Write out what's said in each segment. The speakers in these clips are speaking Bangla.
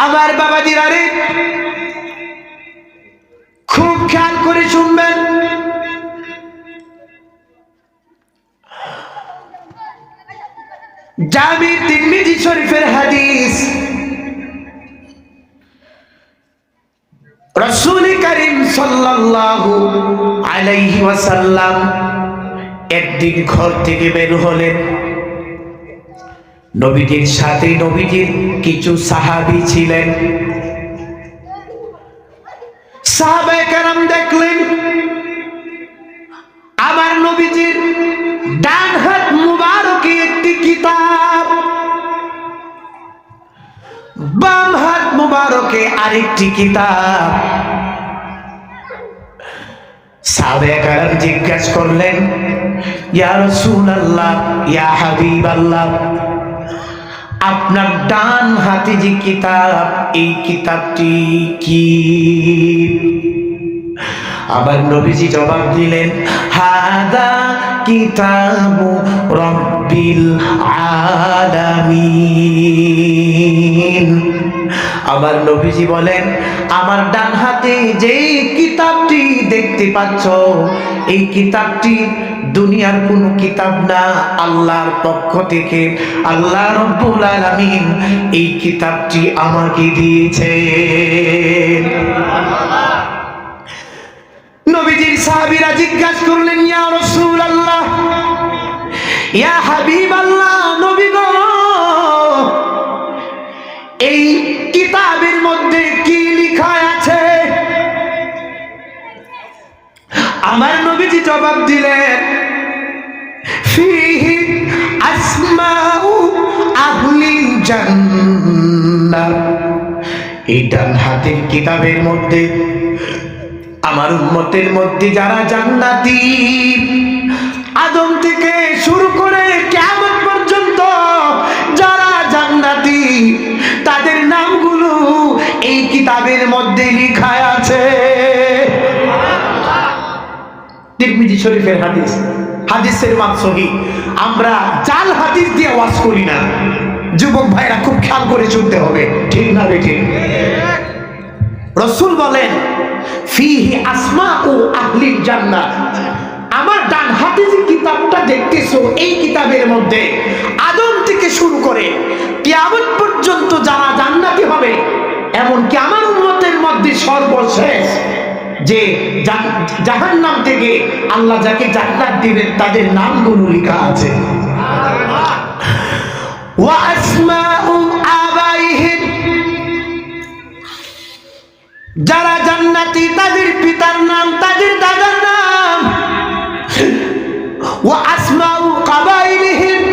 আমার বাবাজিরা রে, খুব খেয়াল করে শুনবেন। জামি তিরমিজি শরীফের হাদিস, রাসূল করিম সাল্লাল্লাহু আলাইহি ওয়াসাল্লাম একদিন ঘর থেকে বের হলেন। নবীজির সাথে নবীজির কিছু সাহাবী ছিলেন। সাহাবায়ে কেরাম দেখলেন আমার নবীজির ডান হাত মুবারকে একটি কিতাব, বাম হাত মুবারকে আরেকটি কিতাব। সাহাবায়ে কেরাম জিজ্ঞাসা করলেন, ইয়া রাসূলুল্লাহ, ইয়া হাবিবাল্লাহ, আপনার ডান হাতে যে কিতাব, এই কিতাবটি কি? আবার নবীজি জবাব দিলেন, হাদা কিতাবু রাব্বিল আলামিন। আবার নবীজি বলেন, আমার ডান হাতে যে কিতাবটি দেখতে পাচ্ছ, এই কিতাবটি দুনিয়ার কোনো কিতাব না, আল্লাহর পক্ষ থেকে আল্লাহ রাব্বুল আলামিন এই কিতাবটি আমাকে দিয়েছেন। নবীজির সাহাবীরা জিজ্ঞাসা করলেন, ইয়া রাসূলুল্লাহ, ইয়া হাবিবাল্লাহ, নবী গো, এই কিতাবের মধ্যে কি লেখা আছে? আমার নবীজি জবাব দিলেন, ফিহি আসমাউ আহলিল জান্নাহ। এই ডান হাতের কিতাবের মধ্যে আমার উম্মতের মধ্যে যারা জান্নাতি, আদম থেকে শুরু করে কিয়ামত পর্যন্ত যারা জান্নাতি, তাদের নামগুলো এই কিতাবের মধ্যে লেখা আছে। তিরমিজি শরীফের হাদিস, হাদিসের মান সহিহ। আমরা জাল হাদিস দিয়ে ওয়াজ করি না। যুবক ভাইরা খুব খেয়াল করে শুনতে হবে, ঠিক না বেঠিক? রাসূল বলেন, ফিহি আসমাউ আহলিল জান্নাহ। আমার ডান হাতে যে কিতাবটা দেখতেছো, এই কিতাবের মধ্যে আদম থেকে শুরু করে কিয়ামত পর্যন্ত যারা জান্নাতি হবে, এমনকি আমার উম্মতের মধ্যে সর্বশেষ যে জাহান্নাম থেকে আল্লাহ যাকে জান্নাত দিবেন, তাদের নামগুলো লেখা আছে। ওয়া আসমাউ আবাইহিম, যারা জান্নাতি তাদের পিতার নাম, তাদের দাদার নাম। ওয়া আসমাউ কাবাইলিহিম,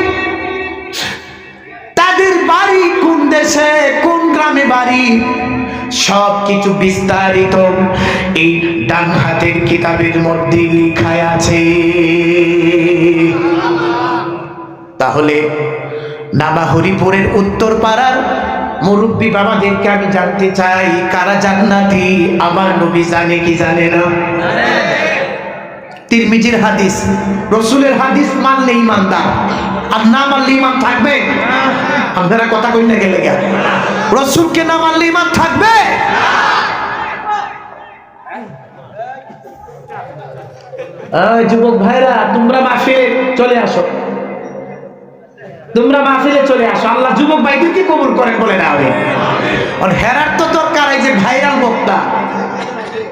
তাদের বাড়ি কোন দেশে, কোন গ্রামে বাড়ি, সব কিছু বিস্তারিত এই ডান হাতের কিতাবের মধ্যে লেখা আছে। তাহলে নামা হরিপুরের উত্তর পাড়ার মুরব্বী বাবাদেরকে আমি জানতে চাই, কারা জান্নাতি আমার নবী জানে কি জানে না? তিরমিজির হাদিস, রাসূলের হাদিস মানলে ঈমানদার, আর না মানলে ঈমান থাকবে? আপনারা কথা কই না গেলে গা? রাসূলকে না মানলে ঈমান থাকবে? যুবক ভাইরা, তোমরা মাহফিলে চলে আসো, তোমরা মাহফিলে চলে আসো। আল্লাহ যুবক ভাইদেরকে কবুল করেন বলে না হবে। আর হেরার তো দরকার, এই যে ভাইরাল বক্তা,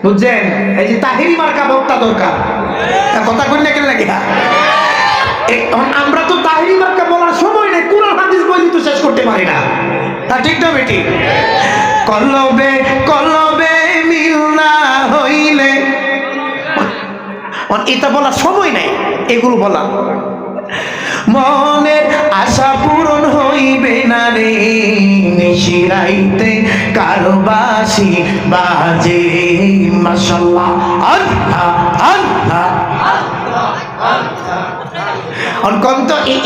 বুঝছেন, এই যে তাহিরি মার্কা বক্তা দরকার। কথা কই না কেন লাগে? আমরা তো তাহিরি মার্কা বলার সময় নেই, কুরআন হাদিস বলি তো শেষ করতে পারি না। তা ঠিক না বেটি? কলবে কলবে মিল না হইলে, এটা বলার সময় নাই, এগুলো বলা। মনের আশা পূরণ হইবে না রে, নিশিরাইতে কারো বাঁশি বাজে। মাশাআল্লাহ, আল্লাহ আল্লাহ আল্লাহ।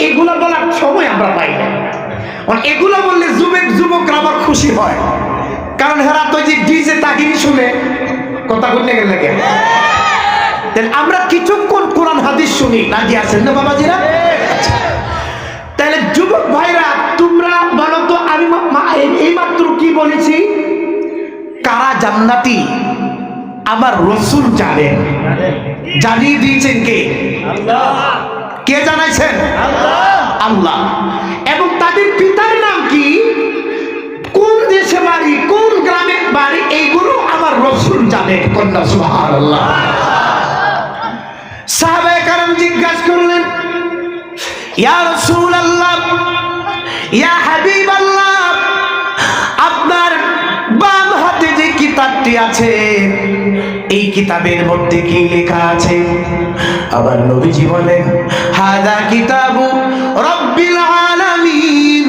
এগুলো বলার সময় আমরা পাই না। এগুলো বললে যুবকরা আবার খুশি হয়, কারণ হেরা তো যে ডিজে তাহিরি শুনে কথা বলতে গেলে লাগে। আমরা কিছুক্ষণ কোরআন হাদিস শুনি, রাজি আছেন না বাবাজিরা? তাহলে যুবক ভাইরা, তোমরা বলো তো, আমি এই মাত্র কি বলেছি? জান্নাতি আমার রসুল জানেন। জানিয়ে দিয়েছেন কে? কে জানাইছেন? আল্লাহ। এবং তাদের পিতার নাম কি, কোন দেশে বাড়ি, কোন গ্রামে বাড়ি, এইগুলো আমার রসুল জানেন। কন্যা সুবহানাল্লাহ। সাহাবায়ে কেরাম জিজ্ঞাসা করলেন, ইয়া রাসূলুল্লাহ, ইয়া হাবিবাল্লাহ, আপনার বাম হাতে যে কিতাবটি আছে এই কিতাবের মধ্যে কি লেখা আছে? আবার নবীজি বলেন, হাযা কিতাবু রাব্বিল আলামিন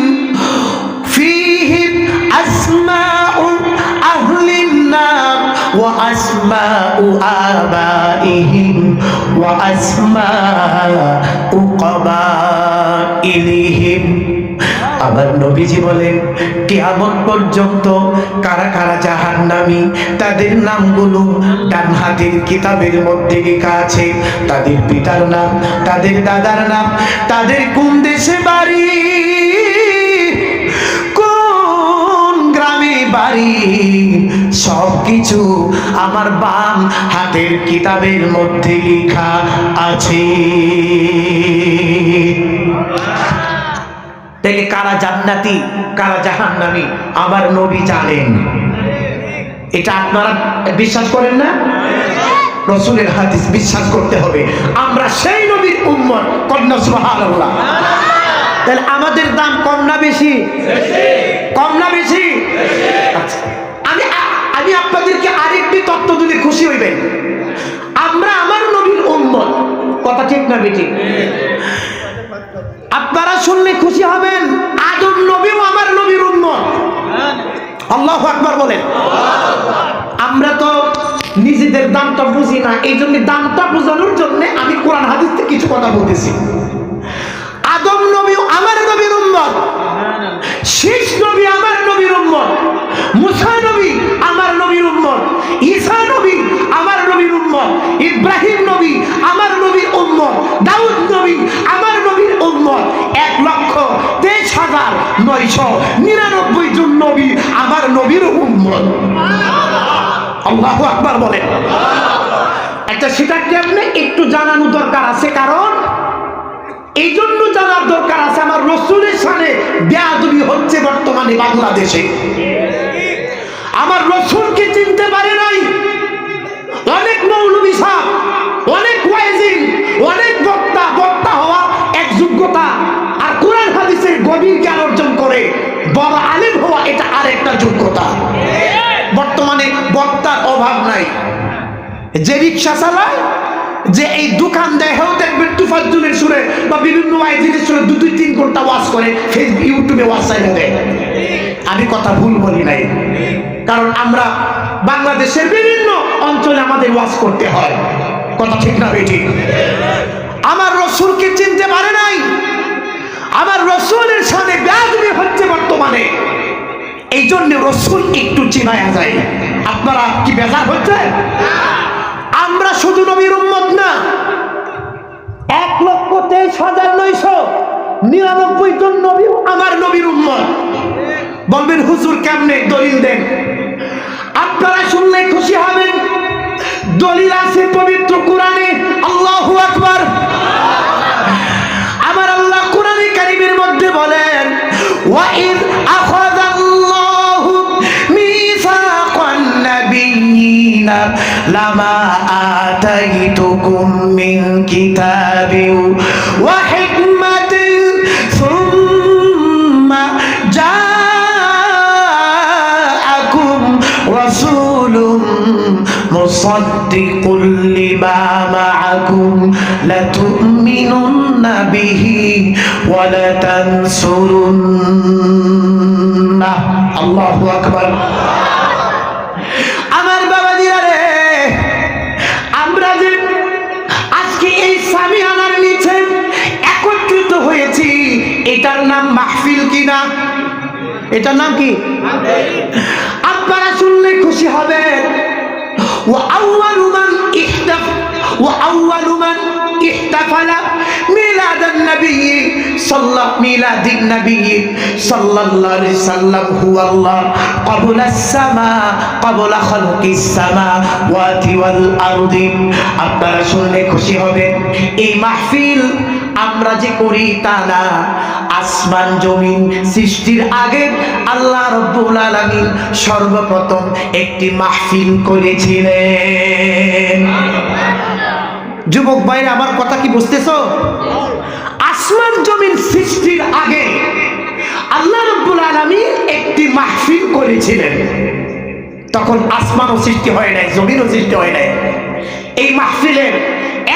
ফীহি আসমাউ আহলিন নার ওয়া আসমাউ আবাইহিম ওয়া আসমাউ ক্বাবাইলিহিম। আবার নবীজি বলেন, কিয়ামত পর্যন্ত কারা কারা জাহান্নামী তাদের নামগুলো ডান হাতের কিতাবের মধ্যে লেখা আছে। তাদের পিতার নাম, তাদের দাদার নাম, তাদের কোন দেশে বাড়ি, কোন গ্রামে বাড়ি, সবকিছু আমার বাম হাতের কিতাবের মধ্যে লেখা আছে। তাহলে কারা জান্নাতি কারা জাহান্নামী আমার নবী জানেন। এটা আপনারা বিশ্বাস করেন না? রসুলের হাদিস বিশ্বাস করতে হবে। আমরা সেই নবীর উম্মত। কন্যা সুবহানাল্লাহ। তাহলে আমাদের দাম কম না বেশি? কম না বেশি? আচ্ছা, আমি আপনাদেরকে আরেকটি তত্ত্ব দিলে খুশি হইবেন। আমরা আমার নবীর উম্মত, কথা ঠিক না বেঠিক? আপনারা শুনলে খুশি হবেন, আদম নবীও আমার নবীর উম্মত। আল্লাহু আকবার বলেন। আমরা তো নিজেদের দামটা বুঝি না, এই জন্য দামটা বোঝানোর জন্য আমি কোরআন হাদিস থেকে কিছু কথা বলতেছি। আদম নবীও আমার নবীর উম্মত, শীষ নবী আমার নবীর উম্মত, মুসা নবী আমার নবীর উম্মত, ঈসা নবী আমার নবীর উম্মত, ইব্রাহিম নবী আমার নবীর উম্মত, দাউদ নবী আমার নবীর উম্মত। 1,23,999 জন নবী আমার নবীর উম্মত। আল্লাহু আকবার বলেন। একটা সেটা কেমনে একটু জানানো দরকার আছে, কারণ এই জন্য জানার দরকার আছে আমার রসুলের সামনে বেয়াদবি হচ্ছে বর্তমানে বাংলাদেশে। আমার রসুলকে চিনতে পারে নাই অনেক মৌলবী সাহেব, অনেক ওয়াইজিন, অনেক বক্তা হওয়া এক যোগ্যতা, আর কোরআন হাদিসের গভীর জ্ঞান অর্জন করে বড় আলেম হওয়া এটা আরেকটা যোগ্যতা। বর্তমানে বক্তার অভাব নাই। যে রিক্সা চালায়, যে এই দোকান দেখাও দেখবেন তুফাজ্জুলের সুরে বা বিভিন্ন ওয়াইজিনের সুরে 2-3 ঘন্টা ওয়াজ করে ফেসবুক ইউটিউবে ওয়াজ চাইলে দেয়। আমি কথা ভুল বলি নাই, কারণ আমরা বাংলাদেশের বিভিন্ন অঞ্চলে আমাদের ওয়াজ করতে হয়। কথা ঠিক না বেঠি? আমার রসুলকে চিনতে পারে নাই, আমার রসুলের সামনে বেয়াদবি হচ্ছে বর্তমানে। এই জন্য রসুল একটু চিনায়া যায়। আপনারা কি বেজার হচ্ছে? আমরা শুধু নবীর উম্মত না, 1,23,999 জন নবী আমার নবীর উম্মত। বলবেন হুজুর কেমনে? দলিল দেন। আপনারা শুনলে খুশি হবেন, দলিল আছে পবিত্র কোরআনে। আল্লাহু আকবার। আমার আল্লাহ কোরআনে কারীমের মধ্যে বলেন, ওয়াইদ আখাযাল্লাহু মিসাকান নাবিয়্যিনা লামা আতাইতুকুম মিন কিতাবিন ওয়া হিকমাতিন সুম্মা জাআকুম রাসূলুম মুসাদ্দিকুল লিমা মাআকুম লাতু'মিনুন্না বিহি ওয়া লাতানসুরুন্নাহ। আল্লাহু আকবার। আমার বাবাজিরা রে, আমরা যে আজকে এই সামিয়ানার নিচে একত্রিত হয়েছি, এটার নাম মাহফিল কিনা? এটার নাম কি? আপনারা শুনলে খুশি হবেন। وأول من احتفل ميلاد النبي মিলাদিন নবী সাল্লাল্লাহু আলাইহি সাল্লাম হুয়াল্লাহ ক্বাবলাস সামা ক্বাবলা খালকিস সামাওয়াতি ওয়াল আরদি। আপনারা শুনলে খুশি হবেন, এই মাহফিল আমরা যে করি তা না, আসমান জমিন সৃষ্টির আগে আল্লাহ রাব্বুল আলামিন সর্বপ্রথম একটি মাহফিল করেছিলেন। যুবক ভাইরা, আমার কথা কি বুঝতেছো? আসমান জমিন সৃষ্টির আগে আল্লাহ রাব্বুল আলামিন একটি মাহফিল করেছিলেন। তখন আসমানও সৃষ্টি হয় নাই, জমিনও সৃষ্টি হয় নাই। এই মাহফিলের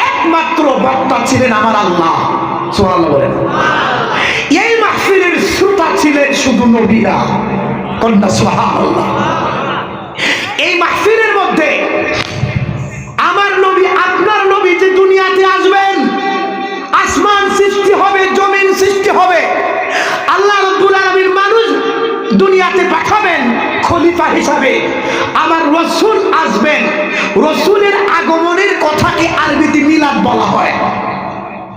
একমাত্র বক্তা ছিলেন আমার আল্লাহ। সুবহানাল্লাহ বলেন। এই মাহফিলের শ্রোতা ছিলেন শুধু নবীরা। কন্যা সুবহানাল্লাহ। এই মাহফিলের মধ্যে আমার নবী, আপনার নবী যে দুনিয়াতে আসবেন, আসমান সৃষ্টি হবে, জমিন সৃষ্টি হবে, আল্লাহ রাব্বুল আলামিন মানুষ দুনিয়াতে পাঠাবেন খলিফা হিসাবে, আমার রাসূল আসবেন। রাসূলের আগমনের কথাকে আরবিতে মিলাদ বলা হয়।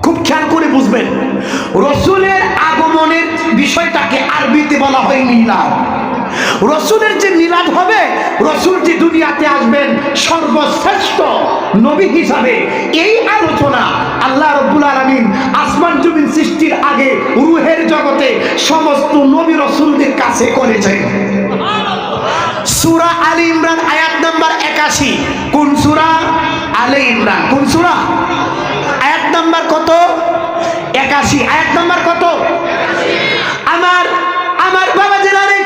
খুব খেয়াল করে বুঝবেন, রাসূলের আগমনের বিষয়টাকে আরবিতে বলা হয় মিলাদ। রাসূলের যে মিলাদ হবে, রাসূল যে দুনিয়াতে আসবেন সর্বশ্রেষ্ঠ নবী হিসাবে, এই আলোচনা আল্লাহ রাব্বুল আলামিন আসমান জমিন সৃষ্টির আগে রূহের জগতে সমস্ত নবী রাসূলদের কাছে করেছেন। সূরা আলে ইমরান আয়াত নাম্বার 81। কোন সূরা? আলে ইমরান। কোন সূরা? আয়াত নাম্বার কত? 81। আয়াত নাম্বার কত? আমার বাবা জেলারে,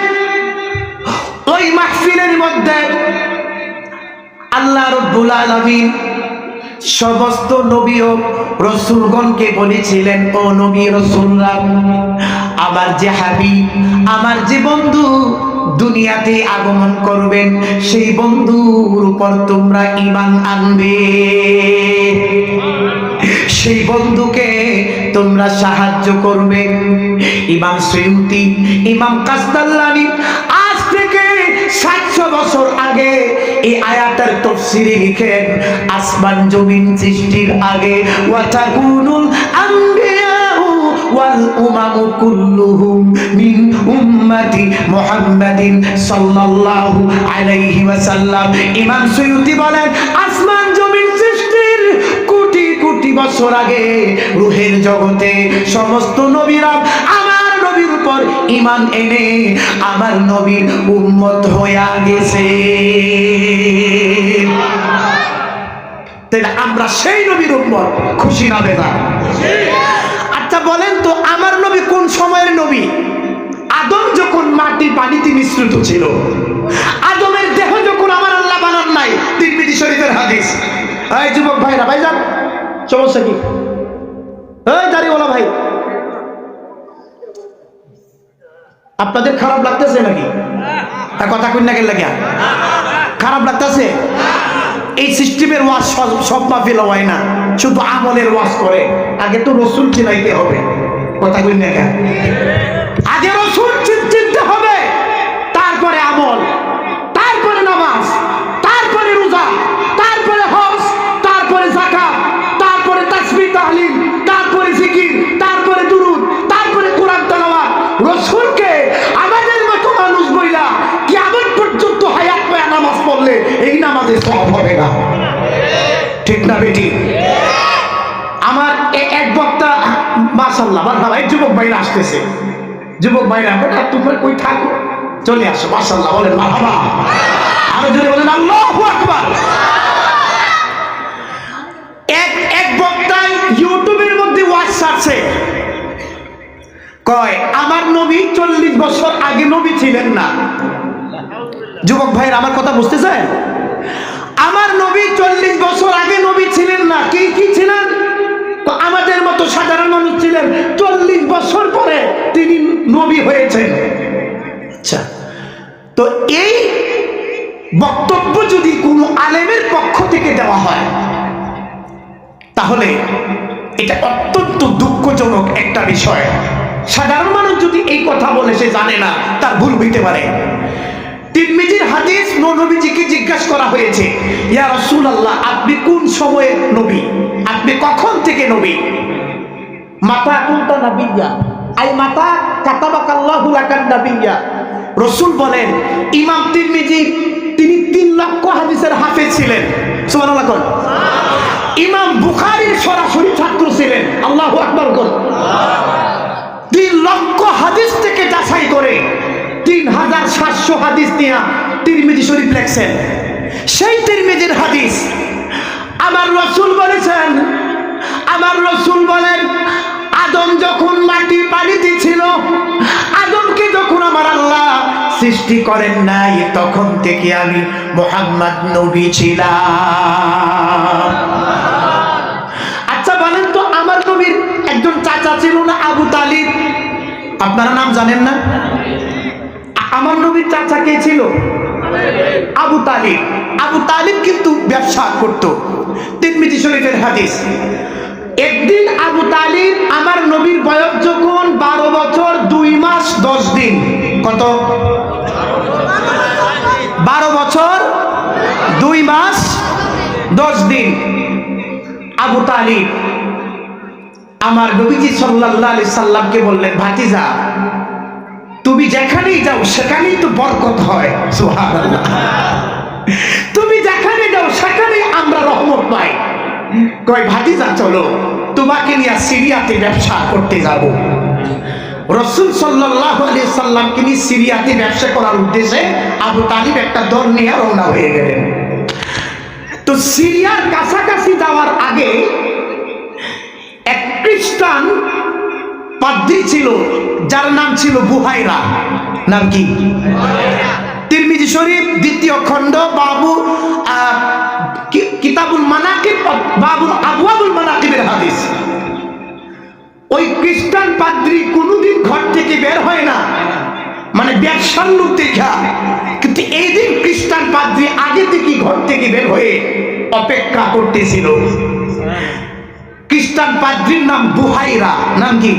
ওই মাহফিলের মধ্যে আল্লাহ রাব্বুল আলামিন সমস্ত নবী ও রাসূলগণকে বলেছিলেন, ও নবী রাসূলরা, আমার যে হাবিব, আমার যে বন্ধু দুনিয়াতে আগমন করবেন, সেই বন্ধুর উপর তোমরা ঈমান আনবে, সেই বন্ধুকে তোমরা সাহায্য করবে। ইমাম সুয়ুতি, ইমাম কাসতাল্লানী আজ থেকে 700 বছর আগে এই আয়াতের তাফসীরে লিখেন, আসমান জমিন সৃষ্টির আগে ওয়া তাকুনুল আম্বিয়াউ ওয়াল উমামু কুল্লুহুম মিন উম্মতি মুহাম্মাদিন সাল্লাল্লাহু আলাইহি ওয়াসাল্লাম। ইমাম সুয়ুতি বলেন, আসমান জমিন সৃষ্টির কোটি কোটি বছর আগে রূহের জগতে সমস্ত নবীরা আমার নবীর উপর ঈমান এনে আমার নবীর উম্মত হয়ে গেছে। তাহলে আমরা সেই নবীর উম্মত, খুশি না বেজার? আচ্ছা বলেন তো, আমার নবী কোন সময়ের নবী? আদম যখন মাটি পানিতে মিশ্রিত ছিল, আদমের দেহ যখন আমার আল্লাহ বানান নাই। তিরমিজি শরীফের হাদিস। এই যুবক ভাইরা, ভাইজান সমস্যা কি? এই দাড়িওয়ালা ভাই, আপনাদের খারাপ লাগতেছে নাকি? কথা কই না, কেন লাগে খারাপ লাগতেছে? এই সিস্টেমের ওয়াজ সব মাহফিল হয় না, শুধু আমলের ওয়াজ করে। আগে তো রাসূল চিনাইতে হবে। কথা কই না কেন? আগে রাসূল চিনতে হবে, তারপরে আমল, তারপরে নামাজ, তারপরে রোজা, তারপরে হজ, তারপরে যাকাত, তারপরে তাসবিহ তাহলিল, তারপরে জিকির, তারপরে দুরূদ, তারপরে কোরআন তেলাওয়াত। রাসূলকে আমাদের মতো মানুষ বইলা কিয়ামত পর্যন্ত হায়াত পায় নামাজ পড়লে এই নামাজে সওয়াব হবে না। ঠিক না বেটি? আমার এক বক্তা, মাশাআল্লাহ, মাশাআল্লাহ, এই যুবক ভাইরা আসতেছে। যুবক ভাইরা, তোমরা কই থাকো, চলে আসো। মাশাআল্লাহ বলেন, মারহাবা। আরো জোরে বলেন আল্লাহু আকবার। এক বক্তা ইউটিউবের মধ্যে ওয়াজ ছাড়ছে, কয় আমার নবী 40 বছর আগে নবী ছিলেন না। যুবক ভাইরা, আমার কথা বুঝতেছেন? আমার নবী 40 বছর আগে নবী ছিলেন না। কি ছিলেন? তো আমাদের মতো সাধারণ মানুষ ছিলেন। 40 বছর পরে তিনি নবী হয়েছেন। আচ্ছা, তো এই বক্তব্য যদি কোনো আলেমের পক্ষ থেকে দেওয়া হয়, তাহলে এটা অত্যন্ত দুঃখজনক একটা বিষয়। সাধারণ মানুষ যদি এই কথা বলে, সে জানে না, তার ভুল হইতে পারে। তিরমিজির হাদিস, নবীজিকে জিজ্ঞাসা করা হয়েছে, ইয়া রাসূলুল্লাহ, আপনি কোন সময়ের নবী? আপনি কখন থেকে নবী? মাতা কুনতা নাবিয়্যা আই মাতা কাতাবাকাল্লাহু লাকান নাবিয়্যা। রাসূল বলেন, ইমাম তিরমিজি তিনি 3 লক্ষ হাদিসের হাফেজ ছিলেন। সুবহানাল্লাহ কোন। ইমাম বুখারীর সরাসরি ছাত্র ছিলেন। আল্লাহু আকবার কোন। 3 লক্ষ হাদিস থেকে যাচাই করে 3700 হাদিস নিয়ে তিরমিজি শরীফ লেখছেন। সেই তিরমিজির হাদিস আমার রাসূল বলেছেন, আমার রাসূল বলেন, আদম যখন মাটি পানিতে ছিল, আদমকে যখন আমার আল্লাহ সৃষ্টি করেন নাই, তখন থেকে আমি মুহাম্মদ নবী ছিলাম। আচ্ছা বলেন তো, আমার নবীর একজন চাচা ছিল না, আবু তালিব? আপনারা নাম জানেন না? আমার নবীর চাচা কে ছিল? আবু তালিব। আবু তালিব কিন্তু ব্যবসা করত। তিরমিজি শরীফের হাদিস। একদিন আবু তালিব, আমার নবীর বয়স যখন 12 বছর 2 মাস 10 দিন, কত? 12 বছর 2 মাস 10 দিন। আবু তালিব আমার নবীজি সাল্লাল্লাহু আলাইহি সাল্লামকে বললেন, ভাতিজা তুমি যেখানেই যাও সেখানেই তো বরকত হয়। সুবহানাল্লাহ। তুমি যেখানে যাও সেখানেই আমরা রহমত পাই। কয় ভাতিজা চলো তোমাকে নিয়ে সিরিয়াতে ব্যবসা করতে যাব। রাসূল সাল্লাল্লাহু আলাইহি সাল্লামকে নিয়ে সিরিয়াতে ব্যবসা করার উদ্দেশ্যে আবু তালিব একটা দল নিয়ে রওনা হয়ে গেলেন। তো সিরিয়ার কাছাকাছি যাওয়ার আগে এক খ্রিস্টান পাদ্রী ছিল, যার নাম ছিল বুহাইরা। নাম কি? তিরমিজি শরীফ 2য় খণ্ড, বাবু কিতাবুল মানাকিব, বাবুল আবওয়াবুল মানাকিবের হাদিস। ওই খ্রিস্টান পাদ্রী কোনোদিন ঘর থেকে বের হয় না, মানে ব্যবসার লোক দেখা। কিন্তু এই দিন খ্রিস্টান পাদ্রী আগে থেকে ঘর থেকে বের হয়ে অপেক্ষা করতেছিল। খ্রিস্টান পাদ্রীর নাম বুহাইরা। নাম কি?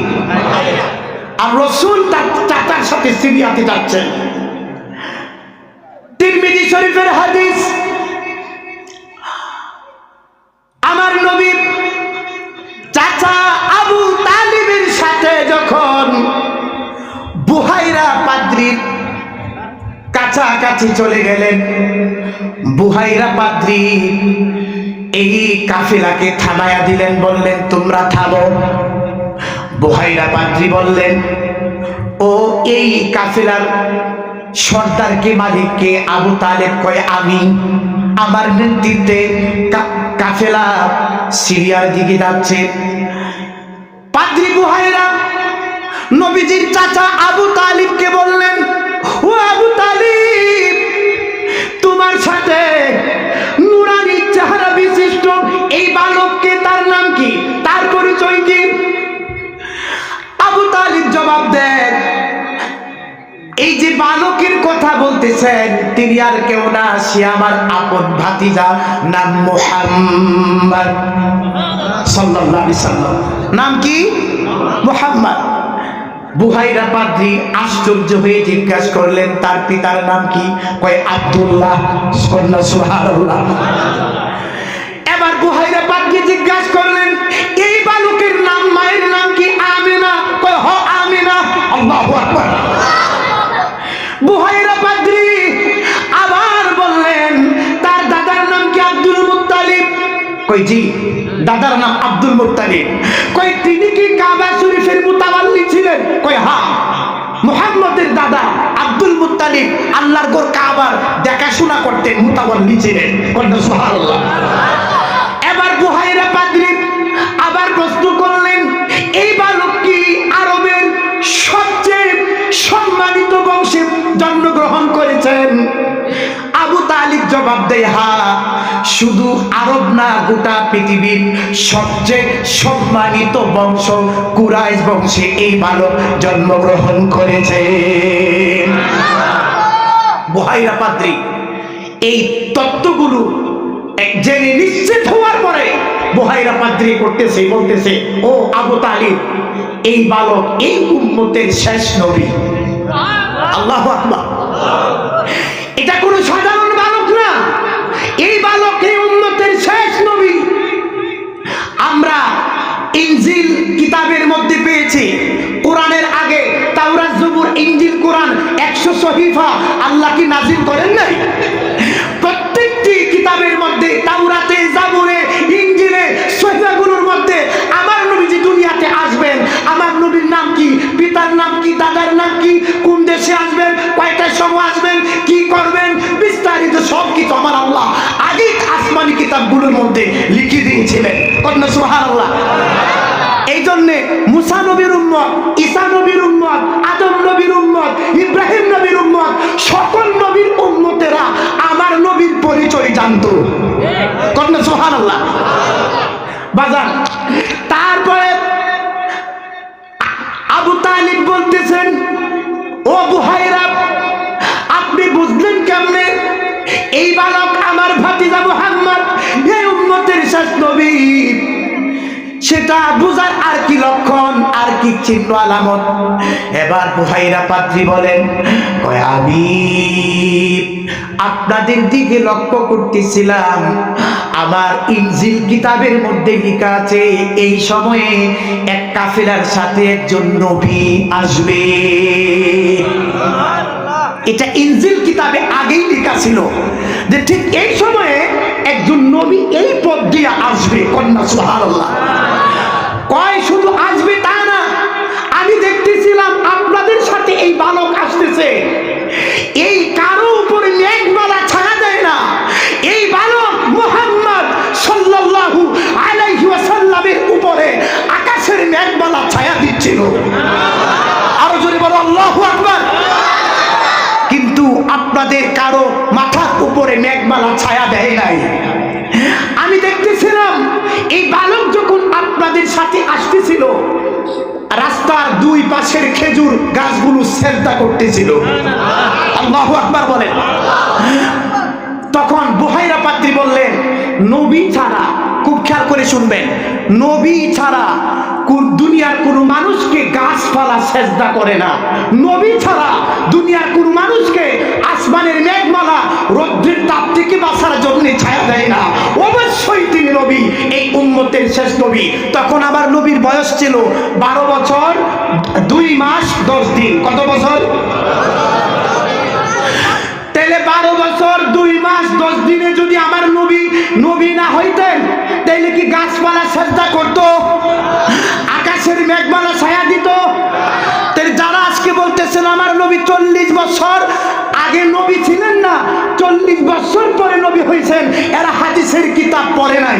আর রাসূল তার চাচার সাথে সিরিয়াতে যাচ্ছেন। তিরমিজি শরীফের হাদিস, আমার নবীর চাচা আবু তালিবের সাথে যখন বুহাইরা পাদ্রীর কাছাকাছি চলে গেলেন, বুহাইরা পাদ্রী এই কাফেলাকে থামায়া দিলেন, বললেন তোমরা থামো। বুহাইরা পাদ্রী বললেন, ও এই কাফেলার সর্দারকে, মালিককে? আবু তালেব কয় আমি। আমার নেতৃত্বে কাফেলা সিরিয়ার দিকে যাচ্ছে। পাদ্রী বুহাইরা নবীজির চাচা আবু তালিবকে বললেন, ও আবু তালিব, তোমার সাথে নুরানি চেহারা বিশিষ্ট এই বালককে, তার নাম কি, তার পরিচয় কি? আবু তালিব জবাব দেন, এই যে বালকের কথা বলতেছেন তিনি আর কেউ না, সে আমার আপন ভাতিজা, নাম মুহাম্মদ সাল্লাল্লাহু আলাইহি সাল্লাম। নাম কি? মুহাম্মদ। বুহাইরা পাদ্রী আশ্চর্য হয়ে জিজ্ঞাসা করলেন, তার পিতার নাম কি? কয় আব্দুল্লাহ। সুবহানাল্লাহ। এবার বুহাইরা পাদ্রী জিজ্ঞাসা করলেন, এই বালকের নাম, মায়ের নাম কি? আমিনা। কয় হ আমিনা। আল্লাহু আকবার। বুহাইরা পাদ্রী আবার বললেন, তার দাদার নাম কি? Abdul Muttalib. কই জি, দাদার নাম আব্দুল মুত্তালিব। কই তিনি কি কাবা শরীফের মুতাওয়াল্লি ছিলেন? কই হ্যাঁ। মুহাম্মদের দাদা আব্দুল মুত্তালিব আল্লাহর ঘর কাবার দেখাশোনা করতেন, মুতাওয়াল্লি ছিলেন। সুবহানাল্লাহ। এবার বুহাইরা পাদ্রী আবার প্রশ্ন করলেন, এই বালক কি আরবের সবচেয়ে সম্মানিত বংশে জন্মগ্রহণ করেছেন? আবু তালিব জবাব দেয়, হ্যাঁ, শুধু আরব না, গোটা পৃথিবীর সবচেয়ে সম্মানিত বংশ কুরাইশ বংশে এই বালক জন্মগ্রহণ করেছে। বুহাইরা পাদ্রী এই তত্ত্বগুলো জেনে নিশ্চিত হওয়ার পরে বুহাইরা পাদ্রী বলতেছে, ও আবু তালিব, এই বালক এই উম্মতের শেষ নবী। আল্লাহু আকবার। এটা কোনো সাধারণ বালক না, এই বালক এই উম্মতের শেষ নবী। আমরা ইনজিল কিতাবের মধ্যে সহিফা আল্লাহ কি নাজিল করেন নাই? প্রত্যেকটি কিতাবের মধ্যে, তাওরাতে, জাবুরে, ইনজিলে, সহিফাগুলোর মধ্যে আমার নবীজি দুনিয়াতে আসবেন, আমার নবীর নাম কি, পিতার নাম কি, দাদার নাম কি, কোন দেশে আসবেন, কয়টার সময় আসবেন, কি করবেন, বিস্তারিত সব কিছু আমার আল্লাহ আগে আসমানি কিতাবগুলোর মধ্যে লিখে দিয়েছিলেন। কন্যা সুবহানাল্লাহ। এই জন্যে মুসা নবীর উম্মত, ঈসা নবীর উম্মত, আদম নবীর উম্মত, ইব্রাহিম নবীর উম্মত, সকল নবীর উম্মতেরা আমার নবীর পরিচয় জানতো। কন্যা সুবহানাল্লাহ। বাজার তারপরে আবু তালিব বলতেছেন, ও বুহাইরা, আপনি বুঝলেন কেমনে এই বালক আমার ভাতিজা মুহাম্মদ এই উম্মতের শেষ নবী? সেটা বুঝার আর কি লক্ষণ, আর কি চিহ্ন আলামত? এবার বুহাইরা পাত্রী বলেন, আমি আপনাদের দিকে লক্ষ্য করতেছিলাম, আমার ইনজিল কিতাবের মধ্যে লেখা আছে এই সময়ে এক কাফেলার সাথে একজন নবী আসবে। এটা ইনজিল কিতাবে আগেই লেখা ছিল যে ঠিক এই সময়ে একজন নবী এই পথ দিয়ে আসবে। কন্যা সুবহানাল্লাহ। কয় শুধু আসবে তা না, আমি দেখতেছিলাম আপনাদের সাথে এই বালক আসতেছে, এই কারো উপরে মেঘমালা ছায়া দেয় না, এই বালক মুহাম্মদ সাল্লাল্লাহু আলাইহি ওয়াসাল্লামের উপরে আকাশের মেঘমালা ছায়া দিচ্ছিল। আরো জোরে বলো আল্লাহু আকবার। কিন্তু আপনাদের কারো মাথার উপরে মেঘমালা ছায়া দেয় নাই। আমি দেখতেছিলাম এই বালক যখন আপনাদের সাথে আসতেছিল, রাস্তার দুই পাশের খেজুর গাছগুলো সেজদা করতেছিল। আল্লাহু আকবার বলেন। তখন বুহাইরা পাত্রী বললেন, নবী ছাড়া, খুব খেয়াল করে শুনবেন, নবী ছাড়া দুনিয়ার কোন মানুষকে গাছপালা সেজদা করে না। নবী ছাড়া দুনিয়ার কোন মানুষকে আসমানের মেঘমালা রৌদ্রের তাপ থেকে বাঁচার জন্য ছায়া দেয় না। অবশ্যই তিনি নবী, এই উম্মতের শেষ নবী। তখন আমার নবীর বয়স ছিল 12 বছর 2 মাস 10 দিন। কত বছর? তাহলে 12 বছর 2 মাস 10 দিনে যদি আমার নবী না হইতেন, তাইলে কি গাছপালা সেজদা করতো? আকাশের মেঘমালা ছায়া দিত? তাহলে যারা আজকে বলতেছেন আমার নবী 40 বছর আগে নবী ছিলেন না, 40 বছর পরে নবী হয়েছেন, এরা হাদিসের কিতাব পড়ে নাই।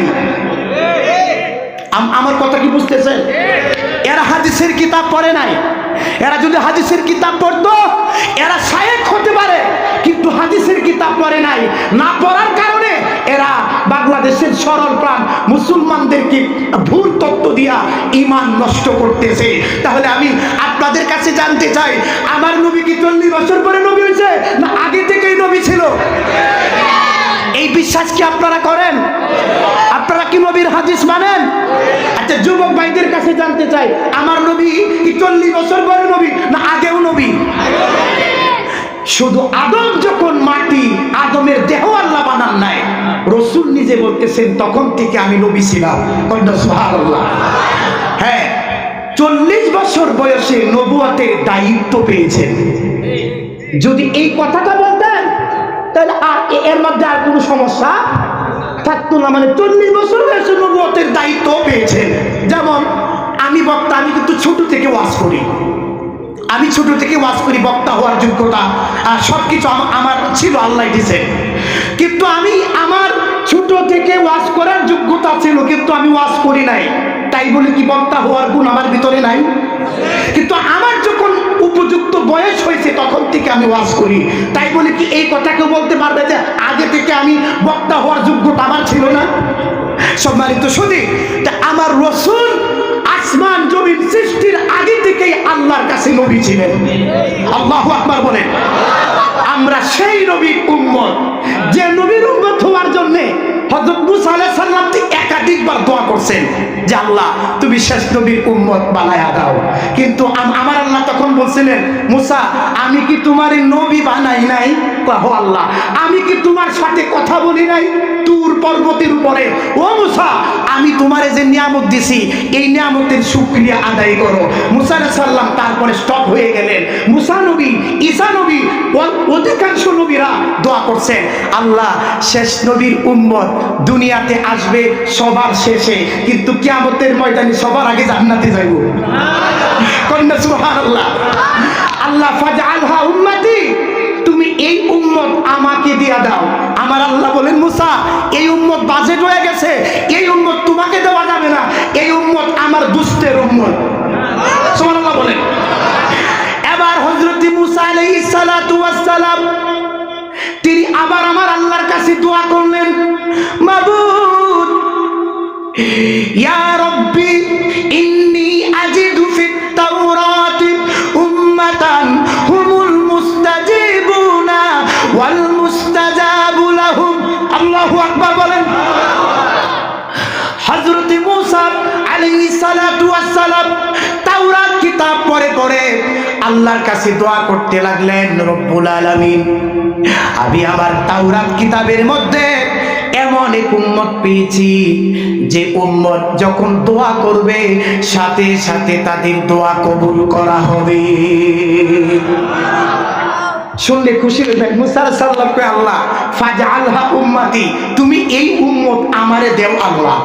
আমার কথা কি বুঝতেছেন? এরা হাদিসের কিতাব পড়ে নাই। এরা যদি হাদিসের কিতাব পড়তো, এরা শায়েখ হতে পারে, কিন্তু হাদিসের কিতাব পড়ে নাই। না পড়ার কারণে এরা বাংলাদেশের সরল প্রাণ মুসলমানদেরকে ভুল তত্ত্ব দিয়া ঈমান নষ্ট করতেছে। তাহলে আমি আপনাদের কাছে জানতে চাই, আমার নবী কি 40 বছর পরে নবী হয়েছে, না আগে থেকেই নবী ছিল? এই বিশ্বাস কি আপনারা করেন? আপনারা কি নবীর হাদিস মানেন? আচ্ছা, যুবক ভাইদের কাছে জানতে চাই, আমার নবী কি 40 বছর পরে নবী, না আগেও নবী? শুধু আদম যখন মাটি, আদমের দেহ আল্লাহ বানান নাই, রাসূল নিজে বলতেছেন তখন থেকে আমি নবী ছিলাম। সুবহানাল্লাহ। হ্যাঁ, 40 বছর বয়সে নবুয়তের দায়িত্ব পেয়েছেন। যদি এই কথাটা বলতেন, তাহলে আর এর মধ্যে আর কোনো সমস্যা থাকতো না। মানে 40 বছর বয়সে নবুয়তের দায়িত্ব পেয়েছেন। যেমন আমি বক্তা, আমি কিন্তু ছোট থেকে ওয়াজ করি, আমি ছোট থেকে ওয়াজ করি, বক্তা হওয়ার যোগ্যতা সবকিছু আমার ছিল, আল্লাহ দিয়েছে। কিন্তু আমি আমার ছোট থেকে ওয়াজ করার যোগ্যতা ছিল, কিন্তু আমি ওয়াজ করি নাই। তাই বলে কি বক্তা হওয়ার গুণ আমার ভিতরে নাই? কিন্তু আমার যখন উপযুক্ত বয়স হয়েছে তখন থেকে আমি ওয়াজ করি। তাই বলে কি এই কথা কেউ বলতে পারবে যে আগে থেকে আমি বক্তা হওয়ার যোগ্যতা আমার ছিল না? সম্মানিত শুধু আমার রাসূল আসমান জমিন সৃষ্টির আগে থেকেই আল্লাহর কাছে নবী ছিলেন। আল্লাহু আকবার বলেন। আমরা সেই নবীর উম্মত, যে নবীর উম্মত হওয়ার জন্য হযরত মুসা আলাইহিস সালাম একাধিকবার দোয়া করছেন। করছেন যে আল্লাহ তুমি শেষ নবীর উম্মত বানায়া দাও। কিন্তু আমার আল্লাহ তখন বলছিলেন, মুসা আমি কি তোমার নবী বানাই নাই? কহো আল্লাহ আমি কি তোমার সাথে কথা বলি নাই তুর পর্বতের উপরে? ও মুসা আমি তোমারে যে নিয়ামত দিছি এই নিয়ামতের শুকরিয়া আদায় করো। মুসা আলাইহিস সালাম তারপরে স্টপ হয়ে গেলেন। মুসা নবী, ঈসা নবী, অধিকাংশ নবীরা দোয়া করছেন আল্লাহ শেষ নবীর উম্মত দুনিয়াতে আসবে সবার শেষে, কিন্তু কিয়ামতের ময়দানে সবার আগে জান্নাতে যাইব। কন্যা সুবহানাল্লাহ। আল্লাহ ফাজআলহা উম্মতি, তুমি এই উম্মত আমাকে দিয়া দাও। আমার আল্লাহ বলেন মুসা এই উম্মত বাজেট হয়ে গেছে, এই উম্মত তোমাকে দেওয়া যাবে না, এই উম্মত আমার দুষ্টের উম্মত। সুবহানাল্লাহ বলেন। এবার হযরত মুসা আলাইহিস সালাতু ওয়াস সালাম তিনি আবার আমার আল্লাহর কাছে দোয়া করলেন, মাবুদ ইয়া রব্বি ইন্নী আজিদু ফিত তাওরাতি উম্মাতান হুমুল মুস্তাজিবুনা ওয়াল মুস্তাজাবু লাহুম। আল্লাহু আকবার বলেন। হযরত মুসা আলাইহিস সালাতু ওয়াস সালাম তাওরাত কিতাব পড়ে পড়ে আল্লাহর কাছে দোয়া করতে লাগলেন, রব্বুল আলামিন আমি আমার তাওরাত কিতাবের মধ্যে এমন এক উম্মত পেয়েছি যে উম্মত যখন দোয়া করবে সাথে সাথে তাদের দোয়া কবুল করা হবে। শুনলে খুশি হবেন। মুসা আলাইহিস সালাম কয় আল্লাহ ফাজআলহা উম্মতি, তুমি এই উম্মত আমারে দাও আল্লাহ।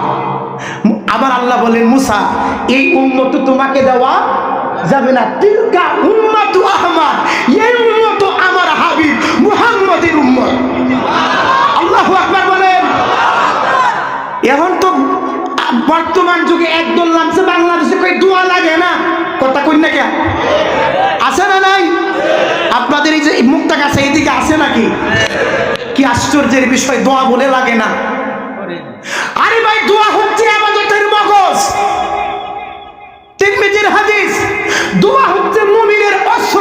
আবার আল্লাহ বলেন মুসা এই উম্মত তোমাকে দেওয়া যাবে না, তিলকা উম্মাতু আহমদ, এই উম্মত আমার হাবিব মুহাম্মদের উম্মত। আল্লাহু আকবার বলেন। এখন তো বর্তমান যুগে একদল নামছে বাংলাদেশে কই দোয়া লাগে না, কথা কই না কেন? আছে না নাই? আপনাদের এই যে মুক্তা কাছে এইদিকে আছে নাকি? কি আশ্চর্যের বিষয়, দোয়া বলে লাগে না। আরে ভাই দোয়া হচ্ছে ইবাদতের মগজ। তিরমিজির হাদিস, দোয়া হচ্ছে মুমিনের অস্ত্র,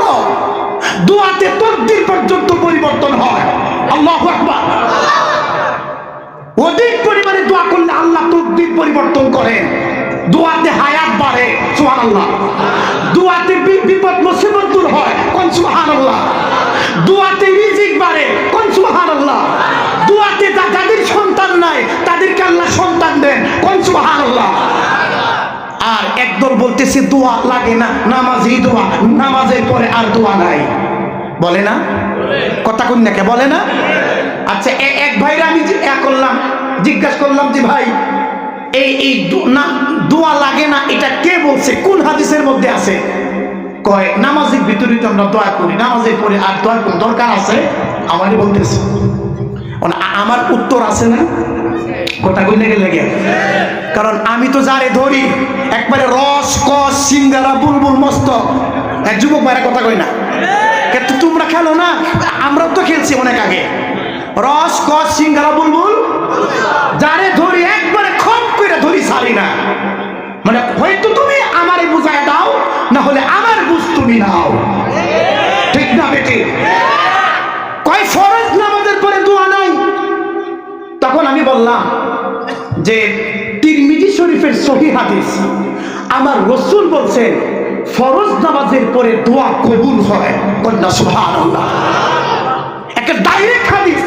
দোয়াতে তকদির পর্যন্ত পরিবর্তন হয়। আল্লাহু আকবার। অধিক পরিমাণে দোয়া করলে আল্লাহ তকদির পরিবর্তন করেন। দোয়াতে হায়াত বাড়ে, সুবহানাল্লাহ। দোয়াতে বিপদ মুসিবত দূর হয়, কোন সুবহানাল্লাহ। দোয়াতে রিজিক বাড়ে, কোন সুবহানাল্লাহ। দোয়াতে যাদের সন্তান নাই তাদেরকে আল্লাহ সন্তান দেন, কোন সুবহানাল্লাহ। আর একদল বলতেছে দোয়া লাগে না, নামাজই দোয়া, নামাজের পরে আর দোয়া নাই, বলে না? কথা কোন নাকি বলে না? আচ্ছা এক ভাইরা আমি করলাম, জিজ্ঞাসা করলাম যে ভাই এই দোয়া লাগে না এটা কে বলছে, কোন হাদিসের মধ্যে আছে? কয় নামাজের ভিতরে তো আমরা দোয়া করি, নামাজের পরে আর দোয়ার কোন দরকার আছে? আমারই বলতেছে। আমার উত্তর আছে না? কথা কই লেগে লেগে, কারণ আমি তো যারে ধরি একবারে রস কস সিঙ্গারা বুলবুল মস্ত এক যুবক ভাইরা, কথা কই না? কিন্তু তোমরা খেলো না, আমরাও তো খেলছি অনেক আগে। রস কস সিঙ্গারা বুলবুল যারে ধরি একবারে খপ করে ধরি, ছাড়ি না। মানে হয়তো তুমি আমারে বুঝায় দাও, না হলে আমার বুঝ তুমি নাও, ঠিক না বেটি? কয় ফরজ নামাজের পরে দোয়া নাই। তখন আমি বললাম যে তিরমিজি শরীফের সহিহ হাদিস, আমার রাসূল বলছেন ফরজ নামাজের পরে দোয়া কবুল হয়, কন্যা সুবহানাল্লাহ। একটা ডাইরেক্ট হাদিস।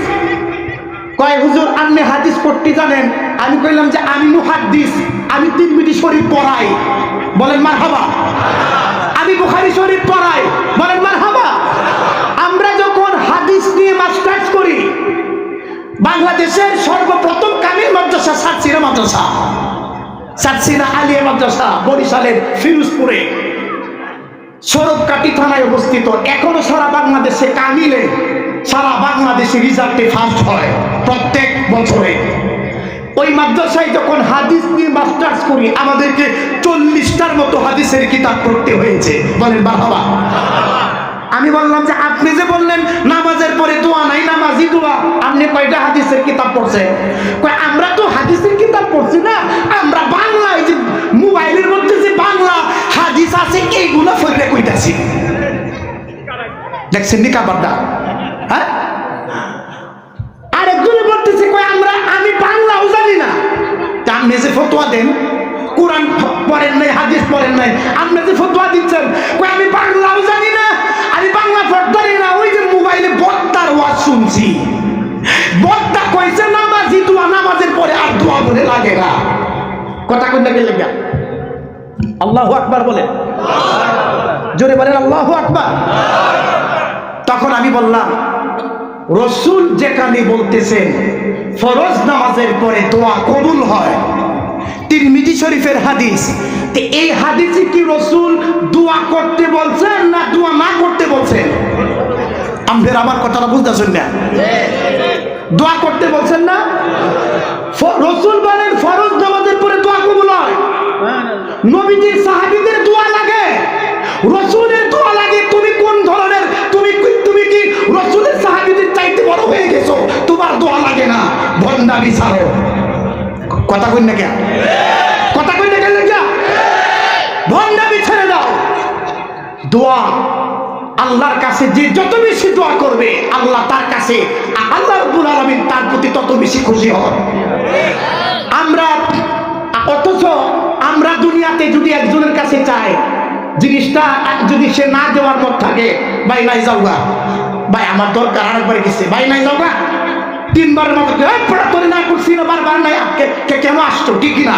কয় হুজুর আপনি হাদিস পড়তে জানেন? আমি কইলাম যে আমি মুহাদ্দিস, আমি তিরমিজি শরীফ পড়াই, বলেন মারহাবা। আমি বুখারী শরীফ পড়াই, বলেন মারহাবা। আমরা যখন হাদিস নিয়ে মাস্টার্স করি, বাংলাদেশের সর্বপ্রথম কামিল মাদ্রাসা সাতসিরা মাদ্রাসা, সাতসিরা আলিয়া মাদ্রাসা বরিশালের ফিরোজপুরে সরবকাটি থানায় অবস্থিত। এখনো সারা বাংলাদেশে কামিলে, সারা বাংলাদেশে রিজাল্টে ফার্স্ট হয় প্রত্যেক বছরে। ওই মাদ্রাসায় যখন হাদিস নিয়ে মাস্টার্স করি, আমাদেরকে 40টার মতো হাদিসের কিতাব পড়তে হয়েছে, বলেন মারহাবা। আমি বললাম যে আপনি যে বললেন নামাজের পরে দোয়া নাই, নামাজি দোয়া, আপনি কয়টা হাদিসের কিতাব পড়ছেন? কয় আমরা তো হাদিসের কিতাব পড়ছি না, আমরা বাংলায় যে মোবাইলের মধ্যে যে বাংলা হাদিস আছে এইগুলো ফেলে কইতাছি। দেখছেন নি কাবারটা? হ্যাঁ, আরেকজনে বলতেছে কয় আমি বাংলাও জানি না। আপনি যে ফতোয়া দেন, কোরআন পড়েন নাই, হাদিস পড়েন নাই, আপনি যে ফতোয়া দিচ্ছেন, কই আমি বাংলাও জানি না, আমি বাংলা পড়তারি না, ওই যে মোবাইলে বক্তার ওয়াজ শুনছি, বক্তা কইছে নামাজি দোয়া, নামাজের পরে আর দোয়া বলে লাগে না। কথা কইতে গেলে গিয়া আল্লাহু আকবার বলে, জোরে বলেন আল্লাহু আকবার। তখন আমি বললাম, রাসূল যেখানে বলতেছেন ফরজ নামাজের পরে দোয়া কবুল হয়, তিরমিজি শরীফের হাদিস, তো এই হাদিসে কি রাসূল দোয়া করতে বলছেন না দোয়া না করতে বলছেন? আমাদের আমার কথাটা বুঝতেছেন না? দোয়া করতে বলছেন না? রাসূল বলেন ফরজ নামাজের পরে দোয়া কবুল হয়। নবীজির সাহাবীদের দোয়া লাগে, রাসূলের দোয়া লাগে। তুমি কোন ধরনের, তুমি কি রাসূলের সাহাবীদের চাইতে বড় হয়ে গেছো? তোমার দোয়া লাগে না, ভণ্ডামি ছাড়ো। কথা কই না কেন? কথা কই না কেন? ভণ্ডামি ছেড়ে দাও। দোয়া আল্লাহর কাছে যে যত বেশি দোয়া করবে, আল্লাহ তার কাছে, আল্লাহ রাব্বুল আলামিন তার প্রতি তত বেশি খুশি হন। আমরা অথচ আমরা দুনিয়াতে যদি একজনের কাছে চাই, জিনিসটা যদি সে না দেওয়ার মত থাকে, ভাই নাই যাওগা, ভাই আমার দরকার আরেকবার গেছে, ভাই নাই যাওগা, তিনবারের মতো তোরে না করছি না, বারবার নাই, কেন আসতো, ঠিক না?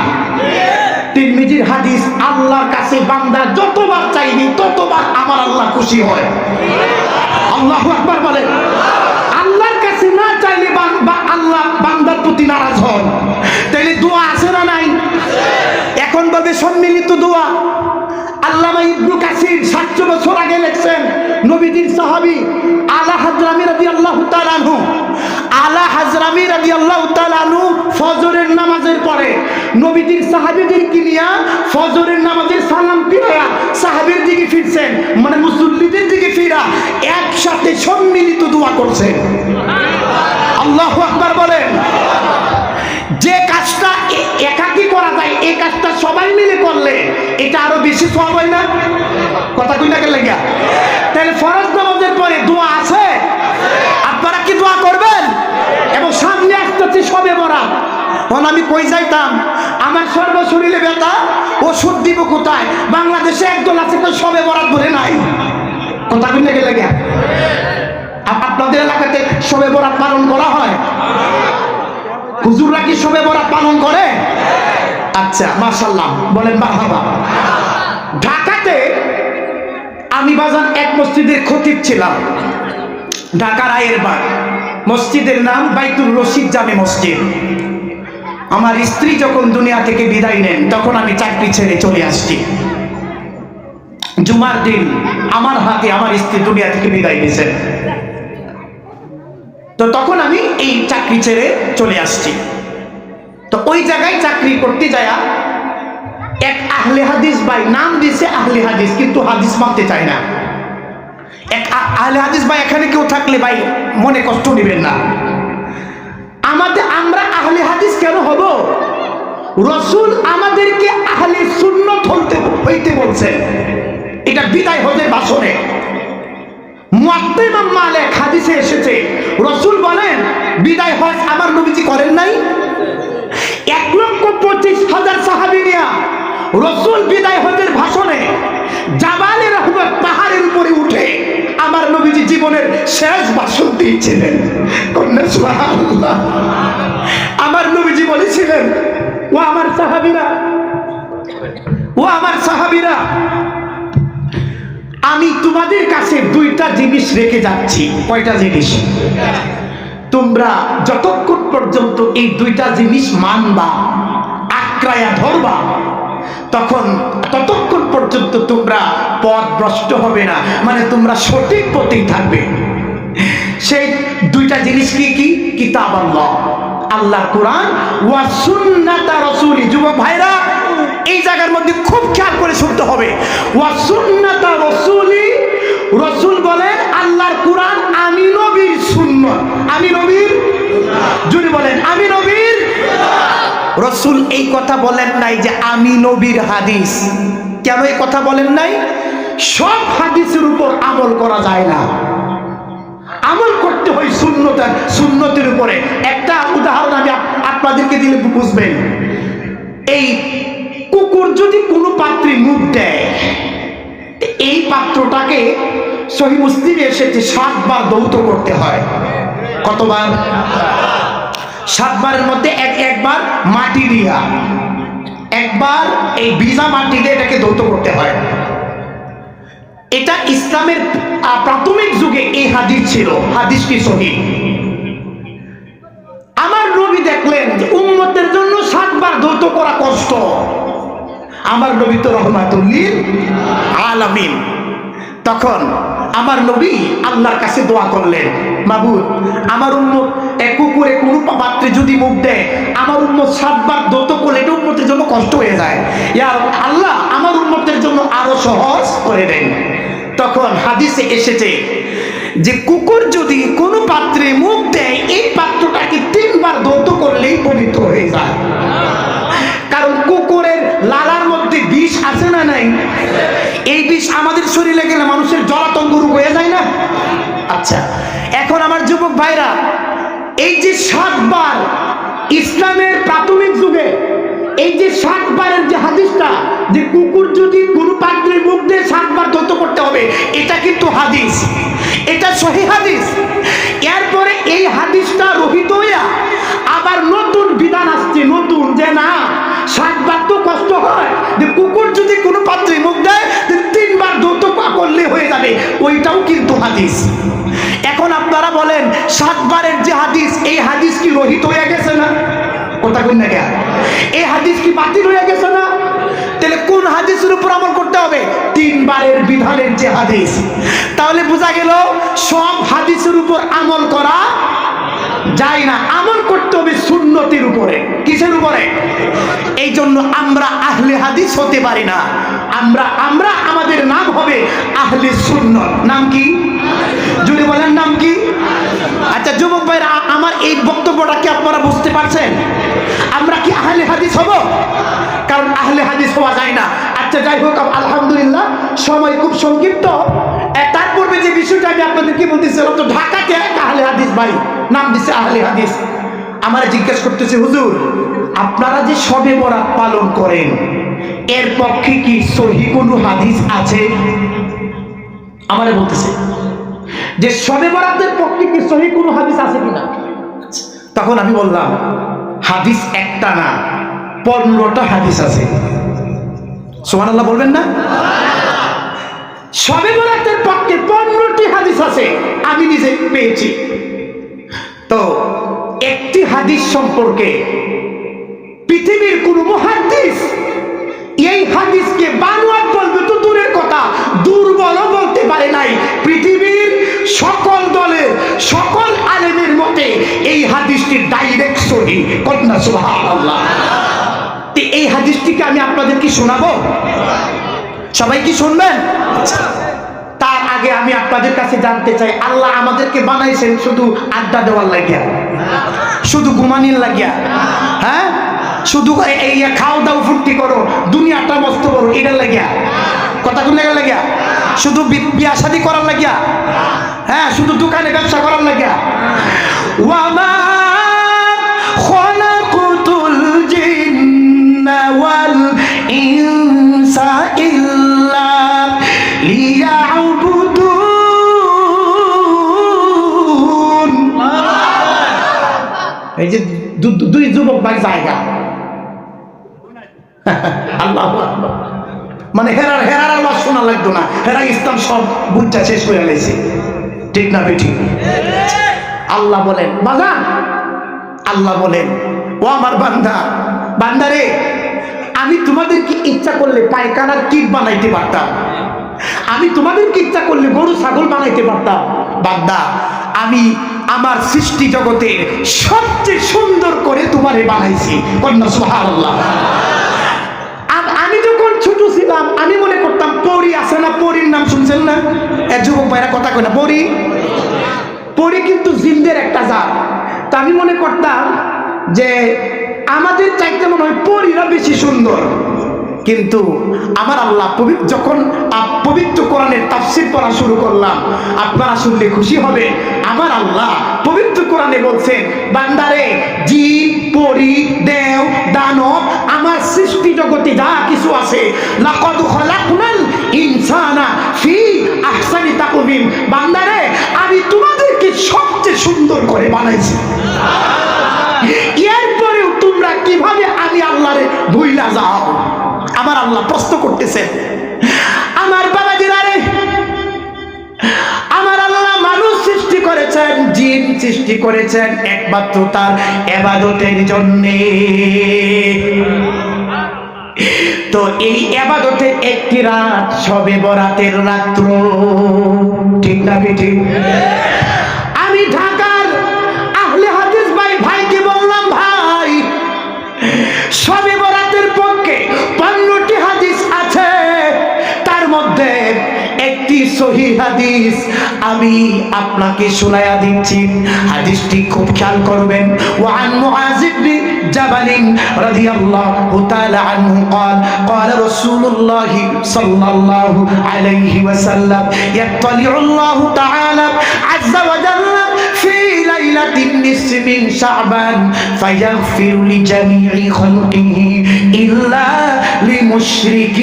তিরমিজির হাদিস, আল্লাহর কাছে বান্দা যতবার চাইবি ততবার আমার আল্লাহ খুশি হয়। আল্লাহু আকবার বলেন। আল্লাহর কাছে না চাইলে আল্লাহ বান্দার প্রতি নারাজ হন। তাইলে দোয়া আছে না নাই? এখন ভাবে সম্মিলিত দোয়া। আল্লামা ইবনে কাসির 700 বছর আগে লিখছেন, নবীজির সাহাবী আলা হাজরামি রাদিয়াল্লাহু তাআলা আনহু, আলা হাজরামি রাদিয়াল্লাহু তাআলা আনহু ফজরের নামাজের পরে নবীজির সাহাবীদেরকে নিয়ে ফজরের নামাজের সালাম ফিরায়া সাহাবীর দিকে ফিরছেন, মানে মুসল্লিদের দিকে ফিরা একসাথে সম্মিলিত দোয়া করছেন। আল্লাহু আকবার বলেন। যে কাজটা একাকী করা যায়, এই কাজটা সবাই মিলে করলে এটা আরো বেশি সওয়াব হয় না? কথা কই না কেন লাগা? তাহলে ফরজ নামাজের পরে দোয়া আছে, আপনারা কি দোয়া করবেন? এবং সামনে আসতেছে শবে বরাত। তখন আমি কই যাইতাম, আমার সর্বশরীরে ব্যথা, ওষুধ দিব কোথায়? বাংলাদেশে একদল আছে তো শবে বরাত বলে নাই। কথা কই না কেন লাগা? আপনাদের এলাকাতে শবে বরাত পালন করা হয়? হুজুররা কি শবে বরাত পালন করে? আচ্ছা, মাশাআল্লাহ, বলেন মারহাবা। ঢাকাতে আমি বাজান এক মসজিদের খতিব ছিলাম, ঢাকার আয়েরবাগ। মসজিদের নাম বাইতুর রশিদ জামে মসজিদ। আমার স্ত্রী যখন দুনিয়া থেকে বিদায় নেন, তখন আমি চাকরি ছেড়ে চলে আসছি। জুমার দিন আমার হাতে আমার স্ত্রী দুনিয়া থেকে বিদায় নিয়েছেন। তো তখন আমি এই চাকরি ছেড়ে চলে আসছি। তো ওই জায়গায় চাকরি করতে যায়া এক আহলে হাদিস ভাই, নাম দিয়েছে আহলে হাদিস, কিন্তু হাদিস মানতে চায় না। এক আহলে হাদিস ভাই এখানে কেউ থাকলে ভাই মনে কষ্ট নেবেন না। আমরা আহলে হাদিস কেন হব? রাসূল আমাদেরকে আহলে সুন্নাত হইতে বলছেন। এটা বিদায় হজের ভাষণে মুয়াত্তা ইমাম মালিক হাদিসে এসেছে, রাসূল বলেন বিদায় হজ আমার নবীজি করেন নাই? 1,25,000 সাহাবী নিয়ে রাসূল বিদায় হজের ভাষণে জাবালে রহমত পাহাড়ের উপরে উঠে আমার নবীজি জীবনের শেষ ভাষণ দিয়েছিলেন। কন্যা সুবহানাল্লাহ। আমার নবীজি বলেছিলেন, ও আমার সাহাবীরা, ও আমার সাহাবীরা, আমি তোমাদের কাছে দুইটা জিনিস রেখে যাচ্ছি। কয়টা জিনিস? তোমরা যতক্ষণ পর্যন্ত এই দুইটা জিনিস মানবা, আঁকড়ায়া ধরবা, ততক্ষণ পর্যন্ত তোমরা পথভ্রষ্ট হবে না, মানে তোমরা সঠিক পথেই থাকবে। সেই দুইটা জিনিস কি কি? কিতাব আল্লাহ, আল্লাহ কোরআন, ওয়া সুন্নাতা রাসূলি। যুবক ভাইরা, এই জায়গার মধ্যে খুব খেয়াল করে শুনতে হবে। ওয়া সুন্নাতা রাসূলি, রাসূল বলেন আল্লাহর কোরআন, আমি নবীর সুন্নাত। আমি নবীর, যদি বলেন আমি নবীর। রাসূল এই কথা বলেন নাই যে আমি নবীর হাদিস। কেন এই কথা বলেন নাই? সব হাদিসের উপর আমল করা যায় না, আমল করতে হয় সুন্নতের উপরে। একটা উদাহরণ আমি আপনাদেরকে দিলে বুঝবেন। এই কুকুর যদি কোনো পাত্রে মুখ দেয়, এই পাত্রটাকে সহিহ মুসলিমে এসেছে 7 বার ধৌত করতে হয়। কতবার? 7 বারের মধ্যে একবার মাটি দিয়া, একবার এই ভিজা মাটি দিয়ে এটাকে ধৌত করতে হয়। এটা ইসলামের প্রাথমিক যুগে এই হাদিস ছিল, হাদিসটি সহিহ। আমার নবী দেখলেন যে উম্মতের জন্য 7 বার ধৌত করা কষ্ট। আমার নবী তো রহমাতুল লিল আলামিন। তখন আমার নবী আল্লাহর কাছে দোয়া করলেন, মাবুদ, আমার উম্মত এক কুকুরে কোনো পাত্রে যদি মুখ দেয়, আমার উম্মত 7 বার ধৌত করলে এটা উম্মতের জন্য কষ্ট হয়ে যায়। ইয়া আল্লাহ, আমার উম্মতের জন্য আরো সহজ করে দেন। তখন হাদিসে এসেছে যে কুকুর যদি কোনো পাত্রে মুখ দেয়, এই পাত্রটাকে 3 বার ধৌত করলেই পবিত্র হয়ে যায়। কারণ কুকুরের লালার মধ্যে বিষ আছে না নাই? এই বিষ আমাদের শরীরে গেলে মানুষের জলাতঙ্ক রোগ হয়ে যায় না? আচ্ছা, এখন আমার যুবক ভাইরা, এই যে 7 বার ইসলামের প্রাথমিক যুগে এই যে 7 বারের যে হাদিসটা, যে কুকুর যদি কোনো পাত্রে মুখ দিয়ে 7 বার ধৌত করতে হবে, এটা কিন্তু হাদিস, এটা সহিহ হাদিস। এরপরে এই হাদিসটা রহিত হইয়া আবার নতুন বিধান আসছে, নতুন, যে না 7 বার তো কষ্ট হয়, যে কুকুর যদি কোনো পাত্রে মুখ দেয় 3 বার ধৌত করলে হয়ে যাবে, ওইটাও কিন্তু হাদিস। এখন আপনারা বলেন 7 বারের যে হাদিস, এই হাদিস কি রহিত হয়ে গেছে না? কথা কই না কেন? এই হাদিস কি বাতিল হয়ে গেছে না? তাহলে কোন হাদিসের উপর আমল করতে হবে? 3 বারের বিধানের যে হাদিস। তাহলে বোঝা গেল সব হাদিসের উপর আমল করা যায় না, আমল করতে হবে সুন্নতের উপরে। কিসের উপরে? এই জন্য আমরা আহলে হাদিস হতে পারি না, আমরা আমাদের নাম হবে আহলে সুন্নাত। নাম কি? যদি বলেন নাম কি? আচ্ছা যুবক ভাইরা, আমার এই বক্তব্যটা কি আপনারা বুঝতে পারছেন? আমরা কি আহলে হাদিস হব? কারণ আহলে হাদিস হওয়া যায় না। আচ্ছা যাই হোক, আলহামদুলিল্লাহ, সময় খুব সংক্ষিপ্ত। তার পূর্বে যে বিষয়টা আমি আপনাদেরকে বলতেছিলাম, তো ঢাকাতে এক আহলে হাদিস বাড়ি, নাম দিচ্ছে আহলে হাদিস। আমার জিজ্ঞেস করতেছে, হুজুর আপনারা যে শবে বরাত পালন করেন, এর পক্ষে কি সহিহ কোনো হাদিস আছে? আমারে বলতেছে যে শবে বরাতের পক্ষে কি সহিহ কোনো হাদিস আছে কিনা। তখন আমি বললাম, হাদিস একটা না, 15টা হাদিস আছে। সুবহানাল্লাহ বলবেন না? শবে বরাতের পক্ষে 15টি হাদিস আছে, আমি নিজে পেয়েছি। তো একটি হাদিস সম্পর্কে পৃথিবীর কোন মুহাদ্দিস এই হাদিসকে বানোয়াট বলবে তো দূরের কথা, দুর্বলও বলতে পারে নাই। পৃথিবীর সকল দলের সকল আলেমের মতে এই হাদিসটি ডাইরেক্ট সহিহ। কন্যা সুবহানাল্লাহ। এই হাদিসটিকে আমি আপনাদেরকে শোনাবো, সবাই কি শুনবেন? তার আগে আমি আপনাদের কাছে জানতে চাই, আল্লাহ আমাদেরকে বানাইছেন শুধু আড্ডা দেওয়ার লাগিয়া, শুধু ঘুমানির লাগিয়া? হ্যাঁ, শুধু এই খাও দাও ফুর্তি করো, দুনিয়াটা মস্ত করো, এটার লাগিয়া? কথা কোন লাগার লাগিয়া? শুধু বিয়া শাদী করার লাগিয়া? হ্যাঁ, শুধু দোকানে ব্যবসা করার লাগিয়া? ওয়ামা খালাকুতুল জিন্না ওয়াল ইনসা ইল্লা লিয়াবুদুন। এই যে দুই যুবক ভাই জায়গা, আল্লাহ মানে হেরার আওয়াজ শোনা লাগতো না, হেরা ইসলাম সব বুঝটা শেষ করে লাইছে, ঠিক না বেঠি? আল্লাহ বলেন, বাজান, আল্লাহ বলেন, ও আমার বান্দা, বান্দারে, আমি তোমাদেরকে ইচ্ছা করলে পায়খানার কিট বানাইতে পারতাম, আমি তোমাদেরকে ইচ্ছা করলে গরু ছাগল বানাইতে পারতাম। বান্দা, আমি আমার সৃষ্টি জগতের সবচেয়ে সুন্দর করে তোমারে বানাইছি। কন্যা সুবহানাল্লাহ। আমি যখন ছোট ছিলাম, আমি মনে করতাম পরী আছে না, পরীর নাম শুনছেন না? যুবক ভাইরা কথা কয় না, পরী কিন্তু জিনদের একটা জাত। তা আমি মনে করতাম যে আমাদের চাইতে মনে হয় পরীরা বেশি সুন্দর। কিন্তু আমার আল্লাহ যখন পবিত্র কোরআনের তাফসীর পড়া শুরু করলাম, আপনারা শুনলে খুশি হবে। আমার আল্লাহ পবিত্র কোরআনে বলছেন, বান্দারে, জিন, পরী, দেব, দানব আমার জগতে যা কিছু আছে, লাকাদ খালাকনাল ইনসানা ফি আহসানি তাকওয়িম, বান্দারে আমি তোমাদেরকে সবচেয়ে সুন্দর করে বানাইছি। এরপরেও তোমরা কিভাবে আমি আল্লাহরে ভুইলা যাও? আমার আল্লাহ প্রশ্ন করতেছেন। আমার বাবাজিরা রে, আমার আল্লাহ মানুষ সৃষ্টি করেছেন, জিন সৃষ্টি করেছেন একমাত্র তার ইবাদতের জন্য। তো এই ইবাদতের একটি রাত শবে বরাতের রাত্র, ঠিক না ঠিক? আমি ঢাকার আহলে হাদিস ভাইকে বললাম, ভাই শবে বরাতের পক্ষে 15টি হাদিস আছে, তার মধ্যে একটি সহিহ হাদিস আমি আপনাকে শোনায়া দিচ্ছি। হাদিসটি খুব খেয়াল করবেন। ওয়ান মুআয ইবনে জাবাল রাদিয়াল্লাহু তাআলা আনহু قال قال رسول الله صلى الله عليه وسلم يطلع الله تعالى عز وجل في ليلة النصف من شعبان فيغفر لجميع خلقه إلا لمشرك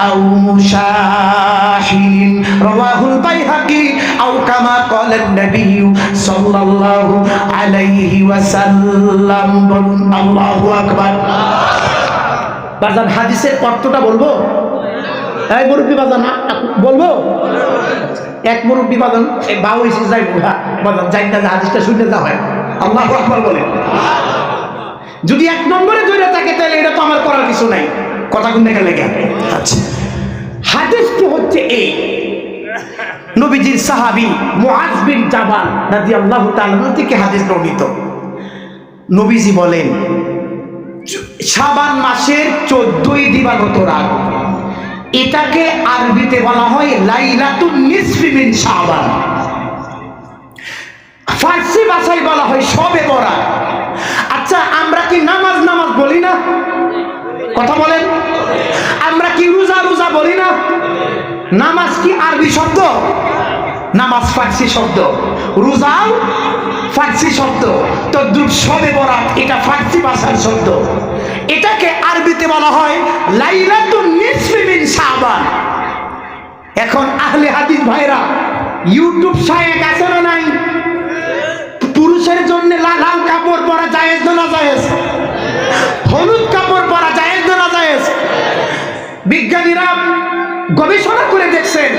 أو مشاحن رواه البيهقي أو كما قال النبي صلى الله عليه وسلم। الله أكبر। বাজান হাদিসের অর্থটা বলবো? এই মুরব্বী বাজান বলবো? এক মুরব্বী বাজান বাউ এসে যাই বাজান যাই না, হাদিসটা শুনতে যা হয়। আল্লাহু আকবার বলেন। যদি এক নম্বরে ধরে থাকে তাহলে এটা তো আমার করার কিছু নাই, কথা কোন দিকে লেগে। আচ্ছা, হাদিসটি হচ্ছে এই, নবীজির সাহাবী মুআয বিন জাবাল রাদিয়াল্লাহু তাআলা থেকে হাদিস বর্ণিত। নবীজি বলেন, শাবান মাসের 14ই দিবাগত রাত, এটাকে আরবিতে বলা হয় লাইলাতুন নিসফি মিন শাবান, ফার্সি ভাষায় বলা হয় শবে বরাত। আচ্ছা, আমরা কি নামাজ বলি না? কথা বলেন। আমরা কি রোজা বলি না? নামাজ কি আরবি শব্দ? নামাজ ফার্সি শব্দ, রোজাও ফার্সি শব্দ। তো শবে বরাত এটা ফার্সি ভাষার শব্দ, এটাকে আরবিতে বলা হয় লাইলাতুন নিসফি মিন শাবান। এখন আহলে হাদিস ভাইরা, ইউটিউব শায়েক আছে না নাই? পুরুষের জন্য লাল কাপড় পরা জায়েজ না জায়েজ? হলুদ কাপড় পরা জায়েজ না জায়েজ? বিজ্ঞানীরা গবেষণা করে দেখছেন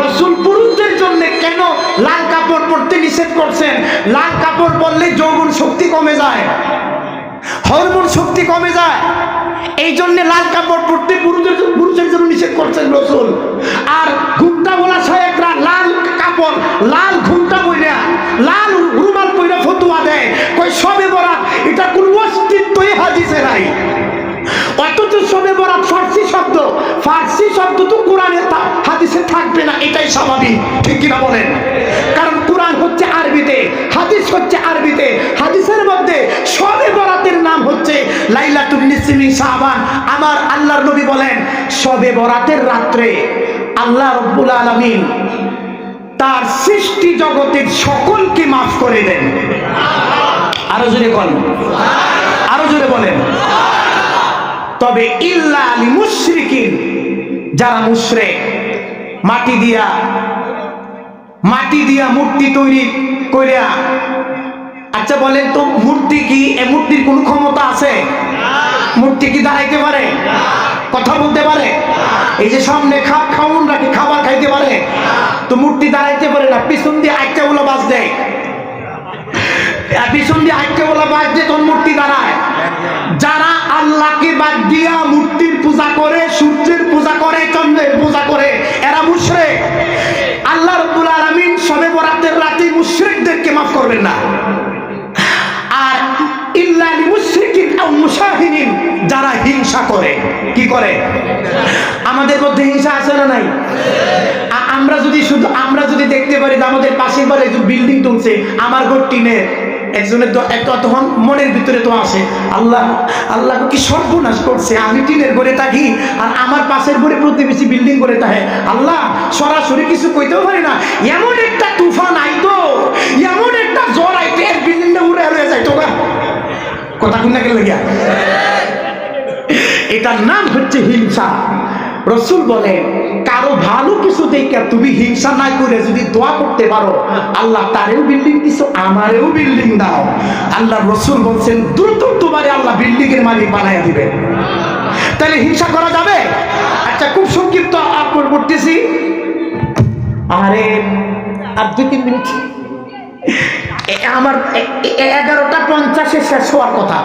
রাসূল পুরুষদের জন্য কেন লাল কাপড় পরতে নিষেধ করছেন। লাল কাপড় পরলে যৌবন শক্তি কমে যায়, হরমোন শক্তি কমে যায়, এই জন্য লাল কাপড় পরতে পুরুষের জন্য নিষেধ করছেন রাসূল। আর ঘুমটা বলা শায়েকরা লাল কাপড়, লাল ঘুমটা পইরা, লাল রুমাল পইরা ফতোয়া দেয়, কই শবে বরাত এটা কোন অস্তিত্বই হাদিসে নাই। অথচ শবে বরাত ফার্সি শব্দ, ফার্সি শব্দ তো কোরআনে হাদিসে থাকবে না, এটাই স্বাভাবিক, ঠিক কিনা বলেন? কারণ কোরআন হচ্ছে আরবিতে, হাদিস হচ্ছে আরবিতে। হাদিসের মধ্যে শবে বরাতের নাম হচ্ছে লাইলাতুন নিসফি মিন শাবান। আমার আল্লাহর নবী বলেন, শবে বরাতের রাত্রে আল্লাহ রাব্বুল আলামিন তার সৃষ্টি জগতের সকলকে মাফ করে দেন। আরো জোরে বলেন, আরো জোরে বলেন। তবে ইল্লা আলি মুশরিকিন, যারা মুশরিক, মাটি দিয়া মূর্তি তৈরি কইরা। আচ্ছা বলেন তো, মূর্তি কি, এই মূর্তির কোন ক্ষমতা আছে? মূর্তি কি দাঁড়াইতে পারে? কথা বলতে পারে? এই যে সামনে খাউন রাখি, খাবার খাইতে পারে? তো মূর্তি দাঁড়াইতে পারে না, পিছন দিয়ে আইটা বলা বাজ দেয়, পিছন দিয়ে আইটা বলা বাজ দিয়ে তোর মূর্তি দাঁড়ায়। যারা আল্লাহকে বাদ দিয়া মূর্তির পূজা করে, সূর্যের পূজা করে, চন্দ্রের পূজা করে, এরা মুশরিক। আল্লাহ রাব্বুল আলামিন শবে বরাতের রাতে মুশরিকদেরকে মাফ করবেন না। আর ইল্লা লিমুশরিকিন আও মুশাহিনিন, যারা হিংসা করে। কি করে? আমাদের মধ্যে হিংসা আছে না নাই? আমরা যদি দেখতে পারি আমাদের পাশের বাড়ি বিল্ডিং তুলছে, আমার ঘর টিনের, একজনের তখন মনের ভিতরে তো আসে, আল্লাহ কি সর্বনাশ করছে, আমি টিনের ঘরে থাকি আর আমার পাশের ঘরে প্রতিবেশী বিল্ডিং করে থাকে। আল্লাহ সরাসরি কিছু কইতেও পারি না, এমন একটা তুফান আইতো, এমন একটা জ্বর আইতো, এর বিল্ডিংটা উড়ে হয়ে যাইতো। কথা কোন না গেল গিয়া, এটা এটার নাম হচ্ছে হিংসা। রসুল বলে কারো ভালো কিছু দেখে তুমি হিংসা না করে যদি দোয়া করতে পারো, আল্লাহ তারেও বিল্ডিং দিছো, আমারেও বিল্ডিং দাও। আল্লাহ রসুল বলছেন দ্রুত তোমারে আল্লাহ বিল্ডিং এর মালিক বানাইয়া দিবে। তাহলে হিংসা করা যাবে? আচ্ছা, খুব সংক্ষিপ্ত আপন করতেছি, আরে আর 2-3 মিনিট, আমার 11:50 শেষ হওয়ার কথা।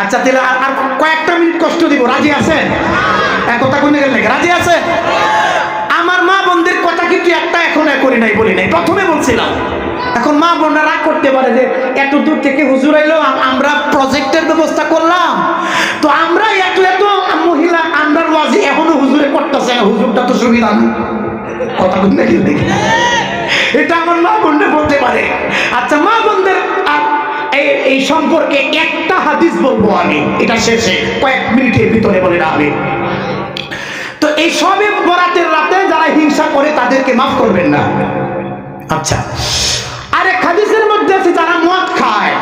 আচ্ছা, তাহলে আর কয়েকটা মিনিট কষ্ট দিব, রাজি আছেন? কথা কোন গেল নাকি? রাজি আছে? আমার মা বোনদের কথা কিন্তু একটা এখন করি নাই, বলি নাই, প্রথমে বলছিলাম। এখন মা বোনরা রাগ করতে পারে যে এত দূর থেকে হুজুর আইলো, আমরা প্রজেক্টের ব্যবস্থা করলাম, তো আমরা এত এত মহিলা আন্ডার ওয়াজি এখনো হুজুরে করতেছে, হুজুরটা তো সুবিধা না। কথা কোন গেল নাকি? এটা আমার মা বোনরা বলতে পারে। আচ্ছা, মা বোনদের এই সম্পর্কে একটা হাদিস বলবো আমি, এটা শেষে কয়েক মিনিটের ভিতরে বলে রাখবে। তো এই সবে বরাতের রাতে যারা হিংসা করে তাদেরকে মাফ করবেন না। আচ্ছা, আরেক হাদিসের মধ্যে আছে যারা মদ খায়,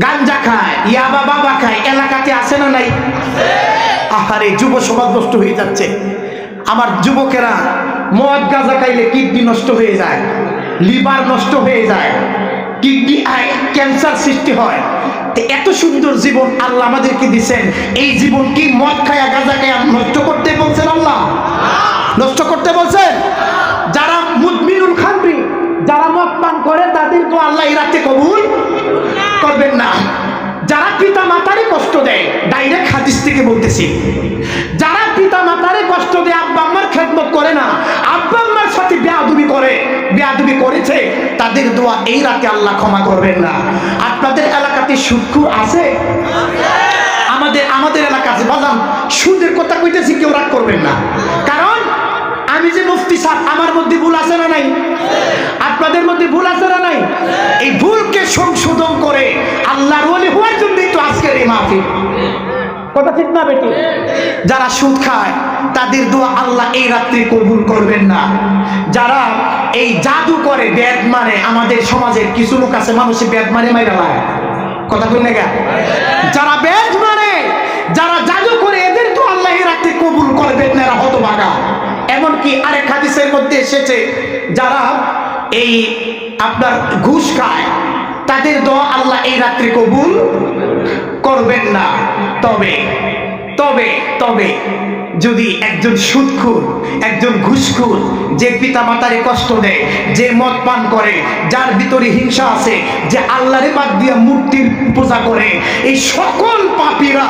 গাঞ্জা খায়, ইয়াবা বাবা খায়, এলাকাতে আছে না নাই? আহারে, যুব সমাজ নষ্ট হয়ে যাচ্ছে। আমার যুবকেরা মদ গাঁজা খাইলে কিডনি নষ্ট হয়ে যায়, লিভার নষ্ট হয়ে যায়, কিডনি ক্যান্সার সৃষ্টি হয়। এত সুন্দর জীবন আল্লাহ আমাদেরকে দিচ্ছেন, এই জীবন কি মদ খায়া গাঁজা খায়া নষ্ট করতে বলছেন? আল্লাহ নষ্ট করতে বলছেন? যারা মুদমিনুল খামরি, যারা মদ পান করে, তাদের তো আল্লাহ এই রাতে কবুল করবেন না। যারা পিতা মাতারে কষ্ট দেয়, ডাইরেক্ট হাদিস থেকে বলতেছি, যারা পিতা মাতারে কষ্ট দেয়, আব্বা আম্মার খেদমত করে না, আব্বা আম্মার সাথে বেয়াদবি করে, বেয়াদবি করেছে, তাদের দোয়া এই রাতে আল্লাহ ক্ষমা করবেন না। আপনাদের এলাকাতে সুদখোর আছে? আমাদের এলাকা আছে। বাজান, সুদের কথা কইতেছি, কেউ রাগ করবেন না, কারণ আমি যে মুফতি সাহেব, আমার মধ্যে ভুল আছে না নাই? আপনাদের মধ্যে ভুল আছে না নাই? এই ভুলকে সংশোধন করে আল্লাহর ওলি হওয়ার জন্যই তো আজকের এই মাহফিল। কথা ঠিক না বেটি? যারা সুদ খায় তাদের দোয়া আল্লাহ এই রাত্রে কবুল করবেন না। যারা এই জাদু করে, ব্যাট মারে, আমাদের সমাজের কিছু লোক আছে মানুষে ব্যাট মারে মাইরা লায়। কথা কই না? যারা ব্যাট মারে, যারা জাদু করে, এদের তো আল্লাহ এই রাত্রে কবুল করবেন না, এরা হতভাগা। এমনকি আরেক হাদিসের মধ্যে এসেছে যারা এই আপনার ঘুষ খায়, তাদের দোয়া আল্লাহ এই রাত্রে কবুল করবেন না। তবে তবে তবে যদি একজন সুদখোর, একজন ঘুষখোর, যে পিতা মাতারে কষ্ট দেয়, যে মদ পান করে, যার ভিতরে হিংসা আছে, যে আল্লাহরে বাদ দিয়া মূর্তির পূজা করে, এই সকল পাপীরা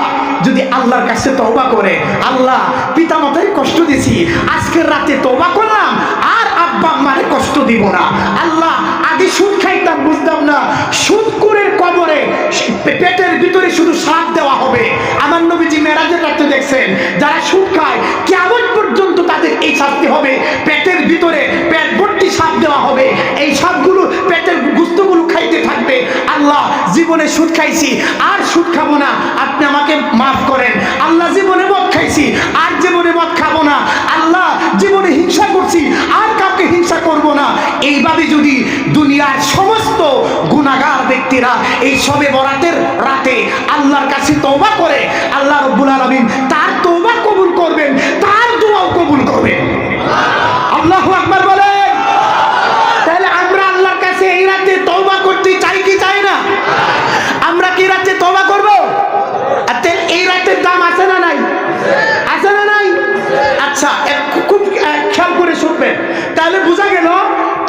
যদি আল্লাহর কাছে তওবা করে, আল্লাহ পিতা মাতারে কষ্ট দিছি, আজকের রাতে তওবা করলাম, আর আব্বা আম্মারে কষ্ট দিব না। আল্লাহ, আগে সুদ খাইতাম, বুঝতাম না, সুদখোরের কবরে পেটের ভিতরে শুধু সাপ দেওয়া হবে। আমার নবীজি মেরাজের রাতে দেখছেন, যারা সুদ খায় কিয়ামত পর্যন্ত তাদের এই শাস্তি হবে, পেটের ভিতরে পেট ভর্তি সাপ দেওয়া হবে, এই সাপগুলো পেটের গুস্তগুলো খাইতে থাকবে। আল্লাহ, জীবনে সুদ খাইছি, আর সুদ খাবো না, আপনি আমাকে মাফ করেন। আল্লাহ, জীবনে মদ খাইছি, আর জীবনে মদ খাবো না। আল্লাহ, জীবনে হিংসা করছি, আর কাউকে হিংসা করব না। এইভাবে যদি দুনিয়ার সমস্ত গুনাহগার ব্যক্তিরা এই সবে বরাতের রাতে আল্লাহর কাছে তওবা করে, আল্লাহ রাব্বুল আলামিন তার তওবা কবুল করবেন, তার দোয়াও কবুল করবেন। আল্লাহু আকবার বলেন। তাহলে আমরা আল্লাহর কাছে এই রাতে তওবা করতে চাই কি চাই না? আমরা কি রাতে তওবা করব? আচ্ছা, এই রাতের দাম আছে না নাই? আছে না নাই? আচ্ছা, খুব খেয়াল করে শুনবেন, তাহলে বোঝা গেল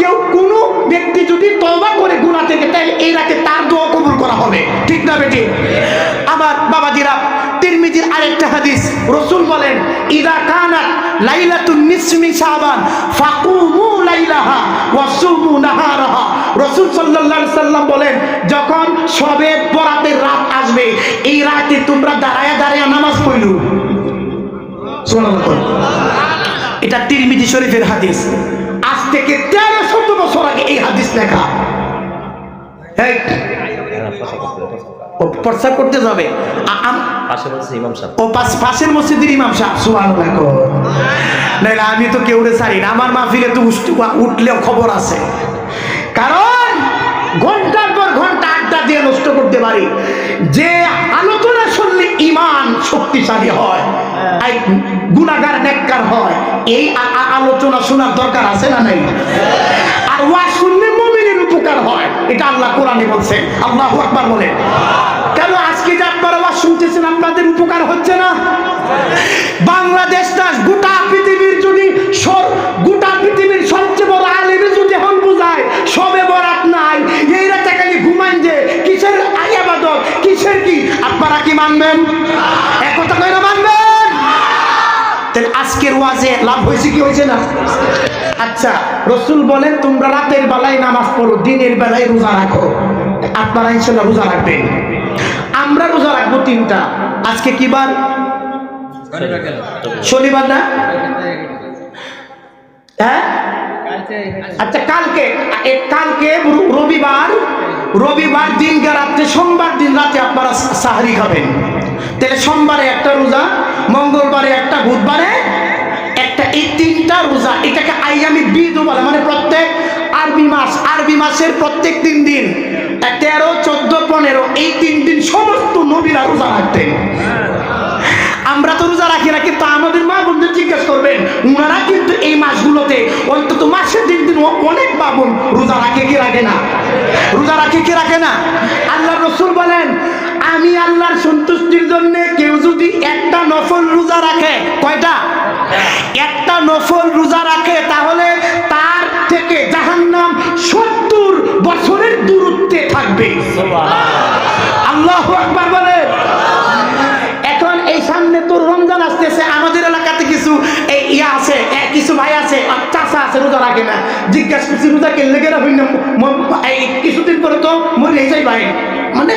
কেউ কোনো ব্যক্তি যদি তওবা করে গুনাহ থেকে, তাহলে এই রাতে তার দোয়া কবুল করা হবে। ঠিক না বেটি? আমার বাবাজিরা, তিরমিজির আরেকটা হাদিস, রাসূল বলেন, ইযা কানাত লাইলাতুন নিসফি শাবান ফাকুমু লাইলাহা ওয়া সুমু নাহারাহা। রাসূল সাল্লাল্লাহু আলাইহি সাল্লাম বলেন, যখন সবে বরাতের রাত আসবে, এই রাতে তোমরা দাঁড়ায়া দাঁড়ায়া নামাজ পড়ো। সুবহানাল্লাহ। এটা তিরমিজি শরীফের হাদিস। আজ থেকে 1300 বছর আগে এই হাদিস লেখা। ও প্রস্তাব করতে যাবে, পাশের মসজিদের ইমাম সাহেব। সুবহানাল্লাহ। নাইলে আমি তো কেউরে ছাড়ি না, আমার মাহফিলে তো উঠলেও খবর আছে, কারণ ঘন্টার পর ঘন্টা আড্ডা দিয়ে নষ্ট করতে পারি। যে আলোচনা শুনলে ইমান শক্তি শক্তিশালী হয়, এই গুনাহগার নেককার হয়। এই আলোচনা শোনার দরকার আছে না নাই? আর ওয়াজ শুনলে মুমিনের উপকার হয়, এটা আল্লাহ কোরআনে বলছে। আল্লাহু আকবার বলেন। কেন আজকে যে আপনারা ওয়াজ শুনতেছেন আপনাদের উপকার হচ্ছে না? বাংলাদেশটা গোটা পৃথিবীর যদি গোটা পৃথিবীর সবচেয়ে বড় আলেমে যদি এখন বুঝায় সবে বরাত নাই, এই রাতে খালি ঘুমান যে কিসের ইবাদত কিসের কি, আপনারা কি মানবেন? এক কথা কই না মানবেন? তাহলে আজকের ওয়াজে লাভ হয়েছে কি হয়েছে না? আচ্ছা, রাসূল বলেন তোমরা রাতের বেলায় নামাজ পড়ো, দিনের বেলায় রোজা রাখো। আপনারা ইনশাআল্লাহ রোজা রাখবেন। আমরা রোজা রাখবো 3টা। আজকে কি বার? শনিবার না? হ্যাঁ, আচ্ছা কালকে রবিবার দিন রাত্রে, সোমবার দিন রাতে আপনারা সাহরি খাবেন। তাহলে সোমবারে একটা রোজা, মঙ্গলবারে একটা, বুধবারে একটা, এই 3টা রোজা। এটাকে আইয়ামি বীজ বলে, মানে প্রত্যেক আরবি মাসের প্রত্যেক 3 দিন 13, 14, 15 এই 3 দিন সমস্ত নবীরা রোজা রাখতেন। আমরা তো রোজা রাখি না, কিন্তু আমাদের মা বোনদের জিজ্ঞেস করবেন, ওনারা কিন্তু এই মাসগুলোতে অন্তত মাসের 3 দিন অনেক মা বোন রোজা রাখে কি রাখে না? রোজা রাখে কি রাখে না? আল্লাহর রাসূল বলেন আমি আল্লাহর সন্তুষ্টির জন্য কেউ যদি একটা নফল রোজা রাখে, কয়টা? একটা নফল রোজা রাখে, তাহলে তার থেকে জাহান্নাম 70 বছরের দূরত্বে থাকবে। আল্লাহু আকবার বলেন। এখন এই সামনে তো রমজান আসতেছে, আমাদের এলাকাতে কিছু এই আছে, কিছু ভাই আছে, চাচা আছে রোজা রাখে না। জিজ্ঞাসা করছি রোজা কেন লেগে হই না, এই কিছুদিন পরে তো মরে যাই ভাই, মানে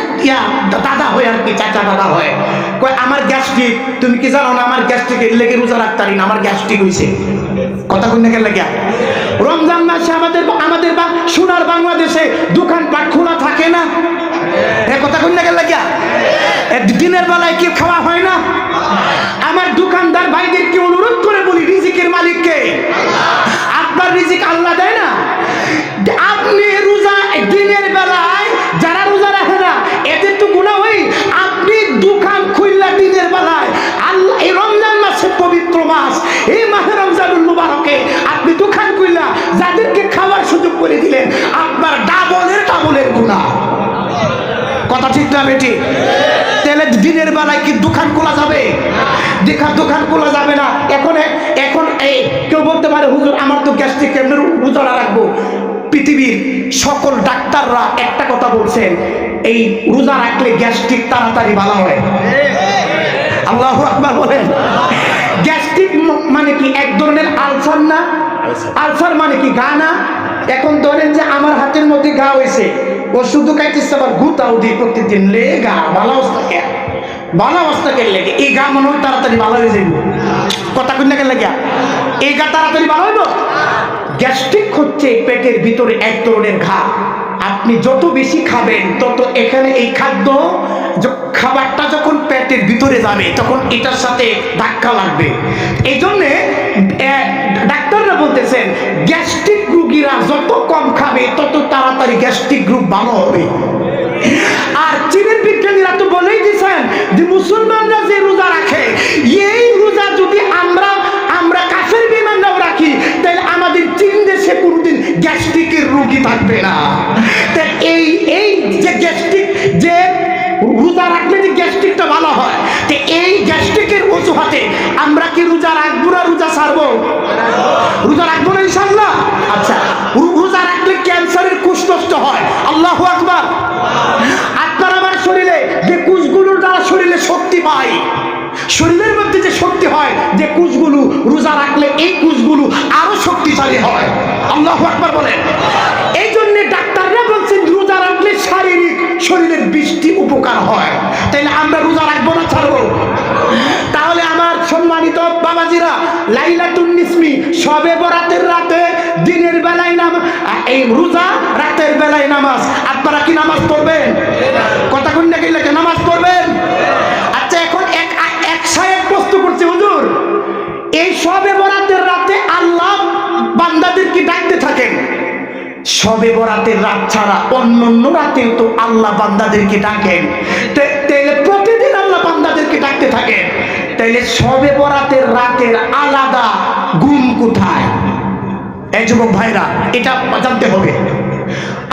দাদা হয় আর কি, চাচা দাদা হয়। কয় আমার গ্যাস্ট্রিক, তুমি কি জানো না আমার গ্যাস্ট্রিক লেগে রোজা রাখতারি না, আমার গ্যাস্ট্রিক হয়েছে। কথা কই না কেন লাগিয়া? রমজান মাসে আমাদের সোনার বাংলাদেশে দোকানপাট খোলা থাকে না, কথা কই না কেন লাগিয়া? দিনের বেলায় কি খাওয়া হয় না? আমার দোকানদার ভাইদেরকে অনুরোধ করে বলি, রিজিকের মালিক কে? আপনার রিজিক আল্লাহ দেয় না? আপনি রোজা দিনের বেলায় যারা রোজা রাখে না এদের তো গুনাহ হয়। আপনি দোকান খুললা দিনের বেলায়, আল্লাহ এই রমজান মাসের পবিত্র মাস, এই মাহে রমজানুল মুবারকে আপনি দোকান খুললা যাদেরকে খাওয়ার সুযোগ করে দিলেন, আপনার ডাবলের গুনাহ। কথা ঠিক না বেটি? তাহলে দিনের বেলায় কি দোকান খোলা যাবে? দোকান খোলা যাবে না। এখন এই কেউ বলতে পারে হুজুর আমার তো গ্যাস্ট্রিক, কেমনে রোজা রাখবো? পৃথিবীর সকল ডাক্তাররা একটা কথা বলছেন, এই রোজা রাখলে গ্যাস্ট্রিক তাড়াতাড়ি ভালো হয়। আল্লাহু আকবার বলেন। গ্যাস্ট্রিক মানে কি? এক ধরনের আলসার না? আলসার মানে কি? ঘা না? এখন ধরেন যে আমার হাতের মধ্যে ঘা হয়েছে, ও শুধু খাইতেছে আবার গুতাও দিই প্রত্যেকদিন, লে গা ভালো অবস্থা কে লেগে এই গা মনে হয় তাড়াতাড়ি ভালো হয়ে যাইব। কথা কই না কেন লেগে এই গা তাড়াতাড়ি ভালো হইব? গ্যাস্ট্রিক হচ্ছে পেটের ভিতরে এক ধরনের ঘা। আপনি যত বেশি খাবেন তত এখানে এই খাবারটা যখন পেটের ভিতরে যাবে তখন এটার সাথে ধাক্কা লাগবে। এই জন্যে ডাক্তাররা বলতেছেন গ্যাস্ট্রিক রোগীরা যত কম খাবে তত তাড়াতাড়ি গ্যাস্ট্রিক রোগ ভালো হবে। আর চীনের বিজ্ঞানীরা তো বলেই দিয়েছেন যে মুসলমানরা যে রোজা রাখে, এই রোজা যদি আমরা কাফের বিমানরাও রাখি, তাহলে আমাদের চীন দেশে কোনোদিন গ্যাস্ট্রিকের রোগী থাকবে না। এই যে গ্যাস্ট্রিক, যে রোজা রাখলে যে গ্যাস্ট্রিকটা ভালো হয়, তো এই গ্যাস্ট্রিকের অজুহাতে আমরা কি রোজা রাখবো না রোজা ছাড়বো? রোজা রাখবো না ইনশাআল্লাহ। আচ্ছা, রোজা রাখলে ক্যান্সারের কোষ নষ্ট হয়। আল্লাহু আকবার। আপনার আমার শরীরে যে কোষগুলোর দ্বারা শরীরে শক্তি পায়, শরীরের মধ্যে যে শক্তি হয়, যে কোষগুলো রোজা রাখলে এই কোষগুলো আরো শক্তিশালী হয়। আল্লাহু আকবার বলেন। এই জন্য ডাক্তাররা বলছেন রোজা রাখলে শারীরিক শরীরের 20টি উপকার হয়। তাইলে আমরা রোজা রাখবো না ছাড়বো? তাহলে আমার সম্মানিত বাবাজিরা, লাইলাতুন নিসমি, শবে বরাতের রাতে দিনের বেলায় এই রোজা, রাতের বেলায় নামাজ। আপনারা কি নামাজ পড়বেন? কথা কোন নাকি নামাজ পড়বেন? আচ্ছা, এখন এক সাহেব প্রশ্ন করছে, হুজুর এই শবে বরাতের রাতে আল্লাহ বান্দাদেরকে ডাকতে থাকেন, শবে বরাতের রাত ছাড়া অন্য রাতেও তো আল্লাহ বান্দাদেরকে ডাকেন, তাহলে প্রতিদিন আল্লাহ বান্দাদেরকে বান্দাদেরকে ডাকতে থাকেন, তাইলে শবে বরাতের রাতের আলাদা গুণ কোথায়? এই যুবক ভাইরা এটা জানতে হবে।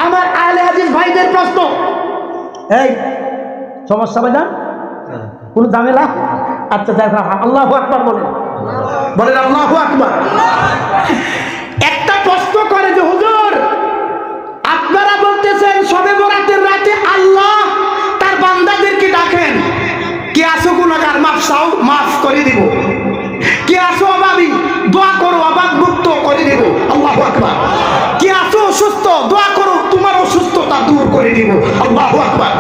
আমার আহলে হাদিস ভাইদের প্রশ্ন, এই সমস্যা ভাইজান কোন ঝামেলা? আচ্ছা আল্লাহু আকবার বলেন, বলেন আল্লাহু আকবার। একটা প্রশ্ন করে যে হুজুর আপনারা বলতেছেন শবে বরাতের রাতে আল্লাহ তার বান্দাদেরকে ডাকেন, কে আসো গুনাহগার মাফ চাও মাফ করে দিব, কে আসো অভাবী দোয়া করো অভাব মুক্ত করে দিব, আল্লাহু আকবার। কে আসো অসুস্থ দোয়া করো তোমার অসুস্থতা দূর করে দিব, আল্লাহু আকবার।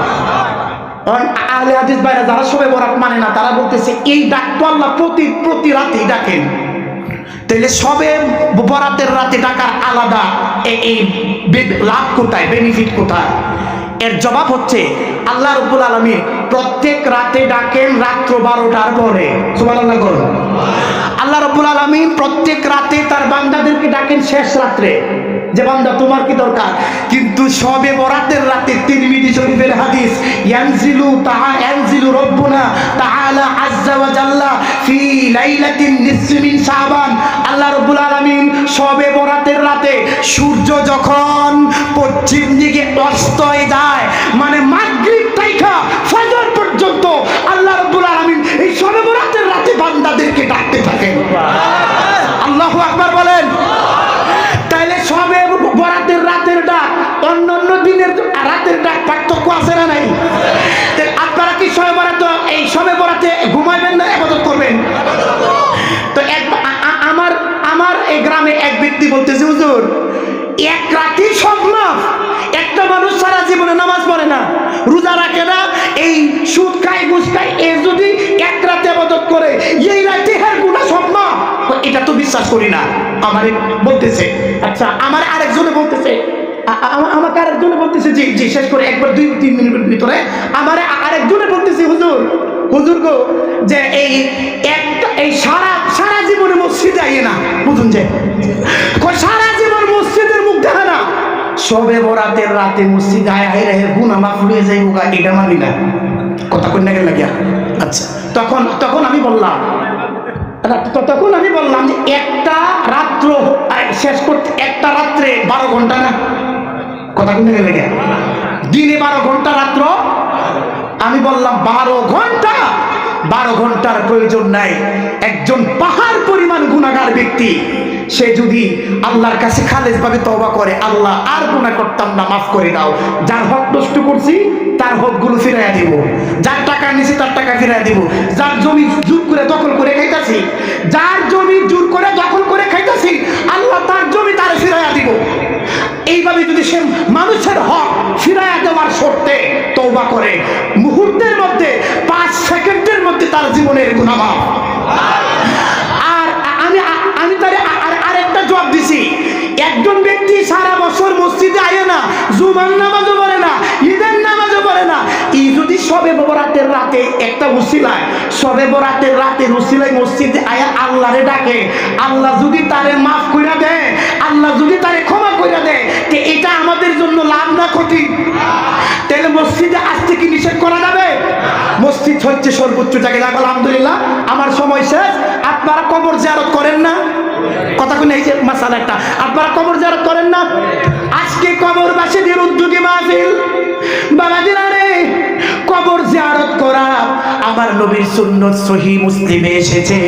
আহলে হাদিস ভাইরা যারা শবে বরাত মানে না তারা বলতেছে এই ডাক তো আল্লাহ প্রতি রাতেই ডাকেন, তাহলে শবে বরাতের রাতে ডাকার আলাদা এই লাভ কোথায়, বেনিফিট কোথায়? এর জবাব হচ্ছে আল্লাহ রাব্বুল আলামিন প্রত্যেক রাতে ডাকেন রাত্র 12টার পরে। সুবহানাল্লাহ বলুন। আল্লাহ রাব্বুল আলামিন প্রত্যেক রাতে তার বান্দাদেরকে ডাকেন শেষ রাত্রে, যে বান্দা তোমার কি দরকার। কিন্তু শবে বরাতের রাতে তিরমিজি শরীফের হাদিস, ইয়ানজিলু রাব্বুনা তাআলা আযজা ওয়া জাল্লা ফি লাইলাতিন নিসফি মিন শাবান। আল্লাহ রাব্বুল আলামিন শবে বরাতের রাতে সূর্য যখন পশ্চিম দিকে অস্ত হয়ে যায়, মানে মাগরিব থেকে ফজর পর্যন্ত আল্লাহ রাব্বুল আলামিন এই শবে বরাতের রাতে বান্দাদেরকে ডাকতে থাকেন। আল্লাহু আকবার বলেন। তাইলে শবে বরাতের রাতের ডাক অন্যান্য দিনের রাতের ডাক পার্থক্য আছে না নাই? আপনারা কি শবে বরাতে এই শবে বরাতে ঘুমাইবেন না ইবাদত করবেন? তো আমার এই গ্রামে এক ব্যক্তি বলতেছে হুজুর এক রাতেই সব মাফ। একটা মানুষ সারা জীবনে নামাজ পড়ে না, রোজা রাখে না, এই সুদ খায় ঘুষ খায়, এ যদি এক রাতে ইবাদত করে এই রাতে হের গুনাহ সব মাফ। এটা তো বিশ্বাস করি না আমার বলতেছে। আচ্ছা আমার আরেকজনে বলতেছে, আমাকে আরেকজনে বলতেছে জি শেষ করে একবার 2-3 মিনিটের ভিতরে আমার আরেকজনে বলতেছে হুজুর গো যে এই সারা জীবনে মসজিদে আইয়ে না, বুঝুন যে সারা জীবন মসজিদের মুখ দেখা না, শবে বরাতের রাতে মসজিদ আয় রে গুনাহ মাফ হয়ে যাইব, এটা মানি না। কথা কই না লাগিয়া। আচ্ছা তখন আমি বললাম যে একটা রাত্র শেষ করতে একটা রাত্রে 12 ঘন্টা না, কথা কোন জায়গায় লেগে দিনে 12 ঘন্টা রাত্র। আমি বললাম 12 ঘন্টার প্রয়োজন নাই। একজন পাহাড় পরিমাণ গুনাহগার ব্যক্তি সে যদি আল্লাহর কাছে খালেস ভাবে তওবা করে, আল্লাহ আর গুনাহ করতাম না মাফ করে দাও, যার হক নষ্ট করছি তার হকগুলো ফিরাইয়া দিব, যার টাকা নিছি তার টাকা ফিরাইয়া দিব, যার জমি জোর করে দখল করে খাইতাছি, যার জমি জোর করে দখল করে খাইতাছি আল্লাহ তার জমি তার ফিরাইয়া দিব। এইভাবে যদি সে মানুষের হক ফিরাইয়া দেওয়ার শর্তে তওবা করে, মুহূর্তের মধ্যে 5 সেকেন্ডের মধ্যে তার জীবনের গুনাহ মাফ। আর আমি তার আরেকটা জবাব দিছি, একজন ব্যক্তি সারা বছর মসজিদে আয় না, জুমার নামাজও পড়ে না, ঈদের নামাজও পড়ে না, এই যদি শবে বরাতের রাতে একটা উসিলায় শবে বরাতের রাতে উসিলায় মসজিদে আয়া আল্লাহরে ডাকে, আল্লাহ যদি তারে মাফ কইরা দেয়, আল্লাহ যদি তারে ক্ষমা কইরা দেয়, তে এটা আমাদের জন্য লাভ না ক্ষতি? তাহলে মসজিদে আসতে কি নিষেধ করা যাবে? মসজিদ হচ্ছে সর্বোচ্চ জায়গা। আলহামদুলিল্লাহ আমার সময় শেষ। আপনারা কবর জিয়ারত করেন না? কথা কোন এই যে মাসালা একটা, আপনারা কবর জিয়ারত করেন না? আজকে কবরবাসীদের উদ্যোগে মাহফিল। বাবাজিরা রে, কবর জিয়ারত করা আমার নবীর সুন্নাত, সহিহ মুসলিমে এসেছে।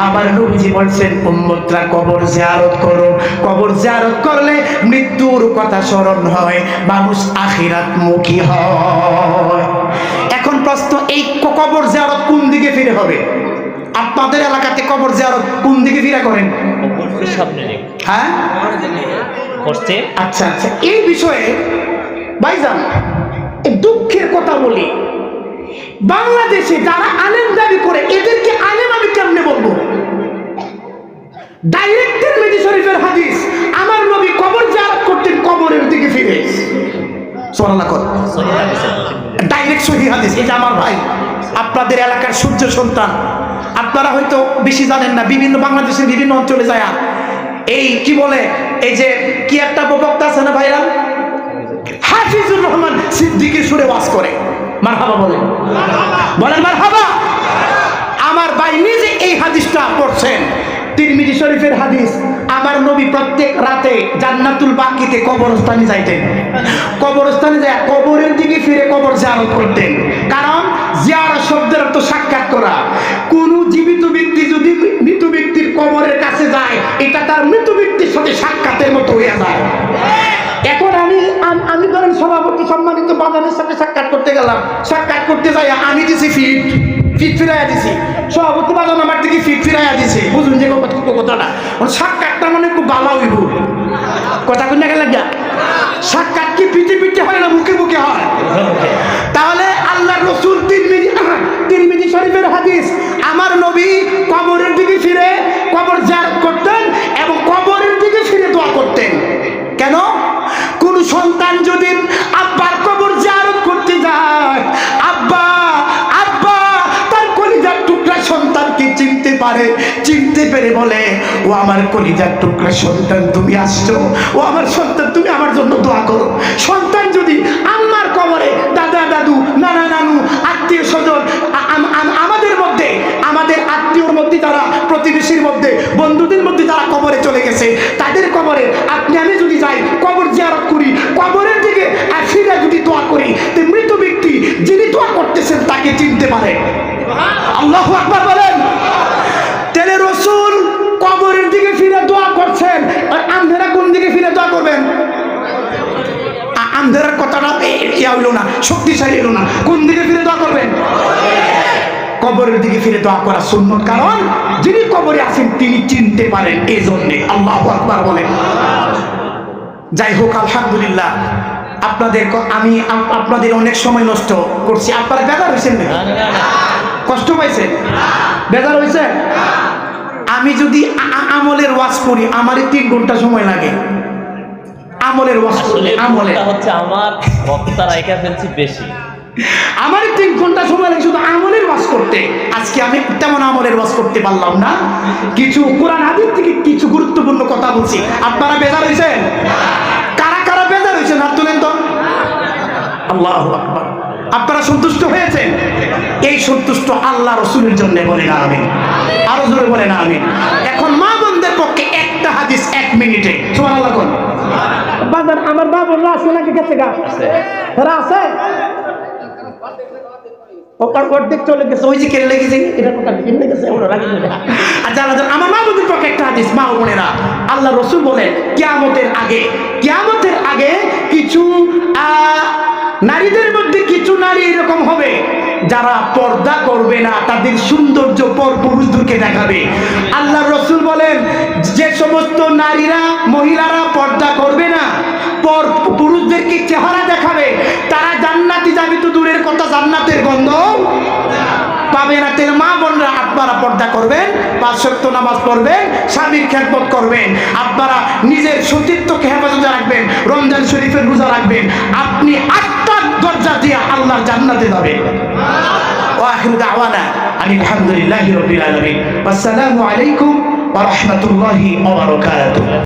আমার নবীজি বলেন উম্মতরা কবর জিয়ারত করো, কবর জিয়ারত করলে মৃত্যুর কথা স্মরণ হয়, মানুষ আখিরাত মুখী হয়। এখন প্রশ্ন, এই কবর জিয়ারত কোন দিকে ফিরে হবে? আপনাদের এলাকাতে কবর জিয়ারত কোন দিকে ফিরে করেন? হ্যাঁ আচ্ছা এই বিষয়ে ভাইজান দুঃখের কথা বলি, বাংলাদেশে যারা আলেম দাবি করে এদেরকে আলেম আমি কেমনে বলবো? ডাইরেক্ট তিরমিজি শরীফের হাদিস, আমার নবী কবর জিয়ারত করতেন কবরের দিকে ফিরে। সুবহানাল্লাহ, ডাইরেক্ট সহিহ হাদিস। এটা আমার ভাই আপনাদের এলাকার সূর্য সন্তান, আপনারা হয়তো বেশি জানেন না, বিভিন্ন বাংলাদেশের বিভিন্ন অঞ্চলে যায় এই কি বলে, এই যে কি একটা বক্তা আছে না ভাইরা, হাফিজুর রহমান সিদ্দিকীর সুরে ওয়াজ করে। মারহাবা বলেন, বলেন মারহাবা। হাদিসটা পড়ছেন, তিরমিজি শরীফের হাদিস। আমার নবী প্রত্যেক রাতে জান্নাতুল বাকিতে কবরস্থানে যাইতেন। কবরস্থানে যায় কবরের দিকে ফিরে কবর জিয়ারত করতেন। কারণ জিয়ারত শব্দের অর্থ সাক্ষাৎ করা। কোন জীবিত ব্যক্তি যদি মৃত ব্যক্তির কবরের কাছে যায়, এটা তার মৃত ব্যক্তির সাথে সাক্ষাতের মতো হয়ে যায়। এখন আমি ধরেন সভাপতি সম্মানিত বাজানের সাথে সাক্ষাৎ করতে গেলাম, সাক্ষাৎ করতে যাই আমি দিছি ফিট ফিরাইয়া দিছি, সভাপতি বাজান আমার দিকে ফিট ফিরাইয়া দিছে। বুঝুন যে কথাটা সাক্ষাৎটা মানে খুব ভালো হইব। কথা কোন জায়গায় লাগিয়া সাক্ষাৎ কি পিঠে পিঠে হয় না মুখে মুখে হয়? তাহলে আল্লাহ রসুল তিরমিজি শরীফের হাদিস, আমার নবী কবরের দিকে ফিরে কবর জিয়ারত করতেন এবং কবরের দিকে ফিরে দোয়া করতেন। কেন? কোন সন্তান যদি আব্বার কবর জিয়ারত করতে যায়, আব্বা তার কলিজার টুকরা সন্তানকে চিনতে পারে, চিনতে পেরে বলে, ও আমার কলিজার টুকরা সন্তান তুমি আসছো, ও আমার সন্তান তুমি আমার জন্য দোয়া করো। সন্তান যদি আম্মার কবরে দাদা দাদু নানা নানু আত্মীয় স্বজন আমাদের মধ্যে, আমাদের আত্মীয়র মধ্যে যারা, প্রতিবেশীর মধ্যে, বন্ধুদের মধ্যে যারা কবরে চলে গেছে, তাদের কবরে আপনি আমি যদি যাই, কবর জিয়ারত করি, কবরের দিকে ফিরে যদি দোয়া করি, তো মৃত ব্যক্তি যিনি দোয়া করতেছেন তাকে চিনতে পারে। আল্লাহু আকবার বলেন। তাহলে রাসূল কবরের দিকে ফিরে দোয়া করছেন, আর আপনারা কোন দিকে ফিরে দোয়া করবেন? আন্ধারের কথাটা ইয়া হইল না, শক্তিশালী হইল না। কোন দিকে ফিরে দোয়া করবেন? কবরের দিকে ফিরে দোয়া করা সুন্নত, কারণ যিনি কবরে আছেন তিনি চিনতে পারেন, এই জন্যে। আল্লাহু আকবার বলেন। যাই হোক, আলহামদুলিল্লাহ, আমি আপনাদের অনেক সময় নষ্ট করছি। আপনারা বেজার হয়েছেন না? কষ্ট পাইছে? বেজার হয়েছে? আমি যদি আমলের ওয়াজ করি, আমারই 3 ঘন্টা সময় লাগে। আমলের ওয়াজ করলে হচ্ছে আমার বক্তারা একা ফেলছি বেশি, আমার 3 ঘন্টা সময় লাগে শুধু আমলের ওয়াজ করতে। আজকে আমি তেমন আমলের ওয়াজ করতে পারলাম না, কিছু কোরআন হাদিস থেকে কিছু গুরুত্বপূর্ণ কথা বলছি। আপনারা বেজার হয়েছেন? কারা কারা বেজার হয়েছেন হাত তুলেন তো। আল্লাহু আকবার। আপনারা সন্তুষ্ট হয়েছেন? এই সন্তুষ্ট আল্লাহ রসুলের জন্য বলেন আমিন। আরো জোরে বলেন আমিন। এখন মা বোনদের পক্ষে একটা হাদিস 1 মিনিটে। সুবহানাল্লাহ কোন বাজার আমার বাবুরা আছে নাকি? গেছে গা তারা আছে, অর্ধেক চলে গেছে। ওই যে কেন লেগেছে এটা কথা কেন লেগেছে ওরা লাগে। আচ্ছা, আমার মা বোনদের পক্ষে একটা হাদিস, মা বোনেরা, আল্লাহ রসুল বলেন কিয়ামতের আগে কিছু নারীদের মধ্যে কিছু নারী এরকম হবে যারা পর্দা করবে না, তাদের সৌন্দর্য পর পুরুষদেরকে দেখাবে। আল্লাহ রসুল বলেন, যে সমস্ত নারীরা, মহিলারা পর্দা করবে না, পর পুরুষদেরকে চেহারা দেখাবে, তারা জান্নাতি যাবে তো দূরের কথা, জান্নাতের গন্ধ পাবে না। তেল মা বোনরা, আপনারা পর্দা করবেন, 5 ওয়াক্ত নামাজ পড়বেন, স্বামীর খেদমত করবেন, আপনারা নিজের সতীত্বকে হেফাজতে রাখবেন, রমজান শরীফের রোজা রাখবেন, আপনি 8টা দরজা দিয়ে আল্লাহর জান্নাতে যাবেন। ওয়া আখিরু দাওয়ানা আলহামদুলিল্লাহি রাব্বিল আলামিন। আসসালামু আলাইকুম ওয়া রাহমাতুল্লাহি ওয়া বারাকাতুহু।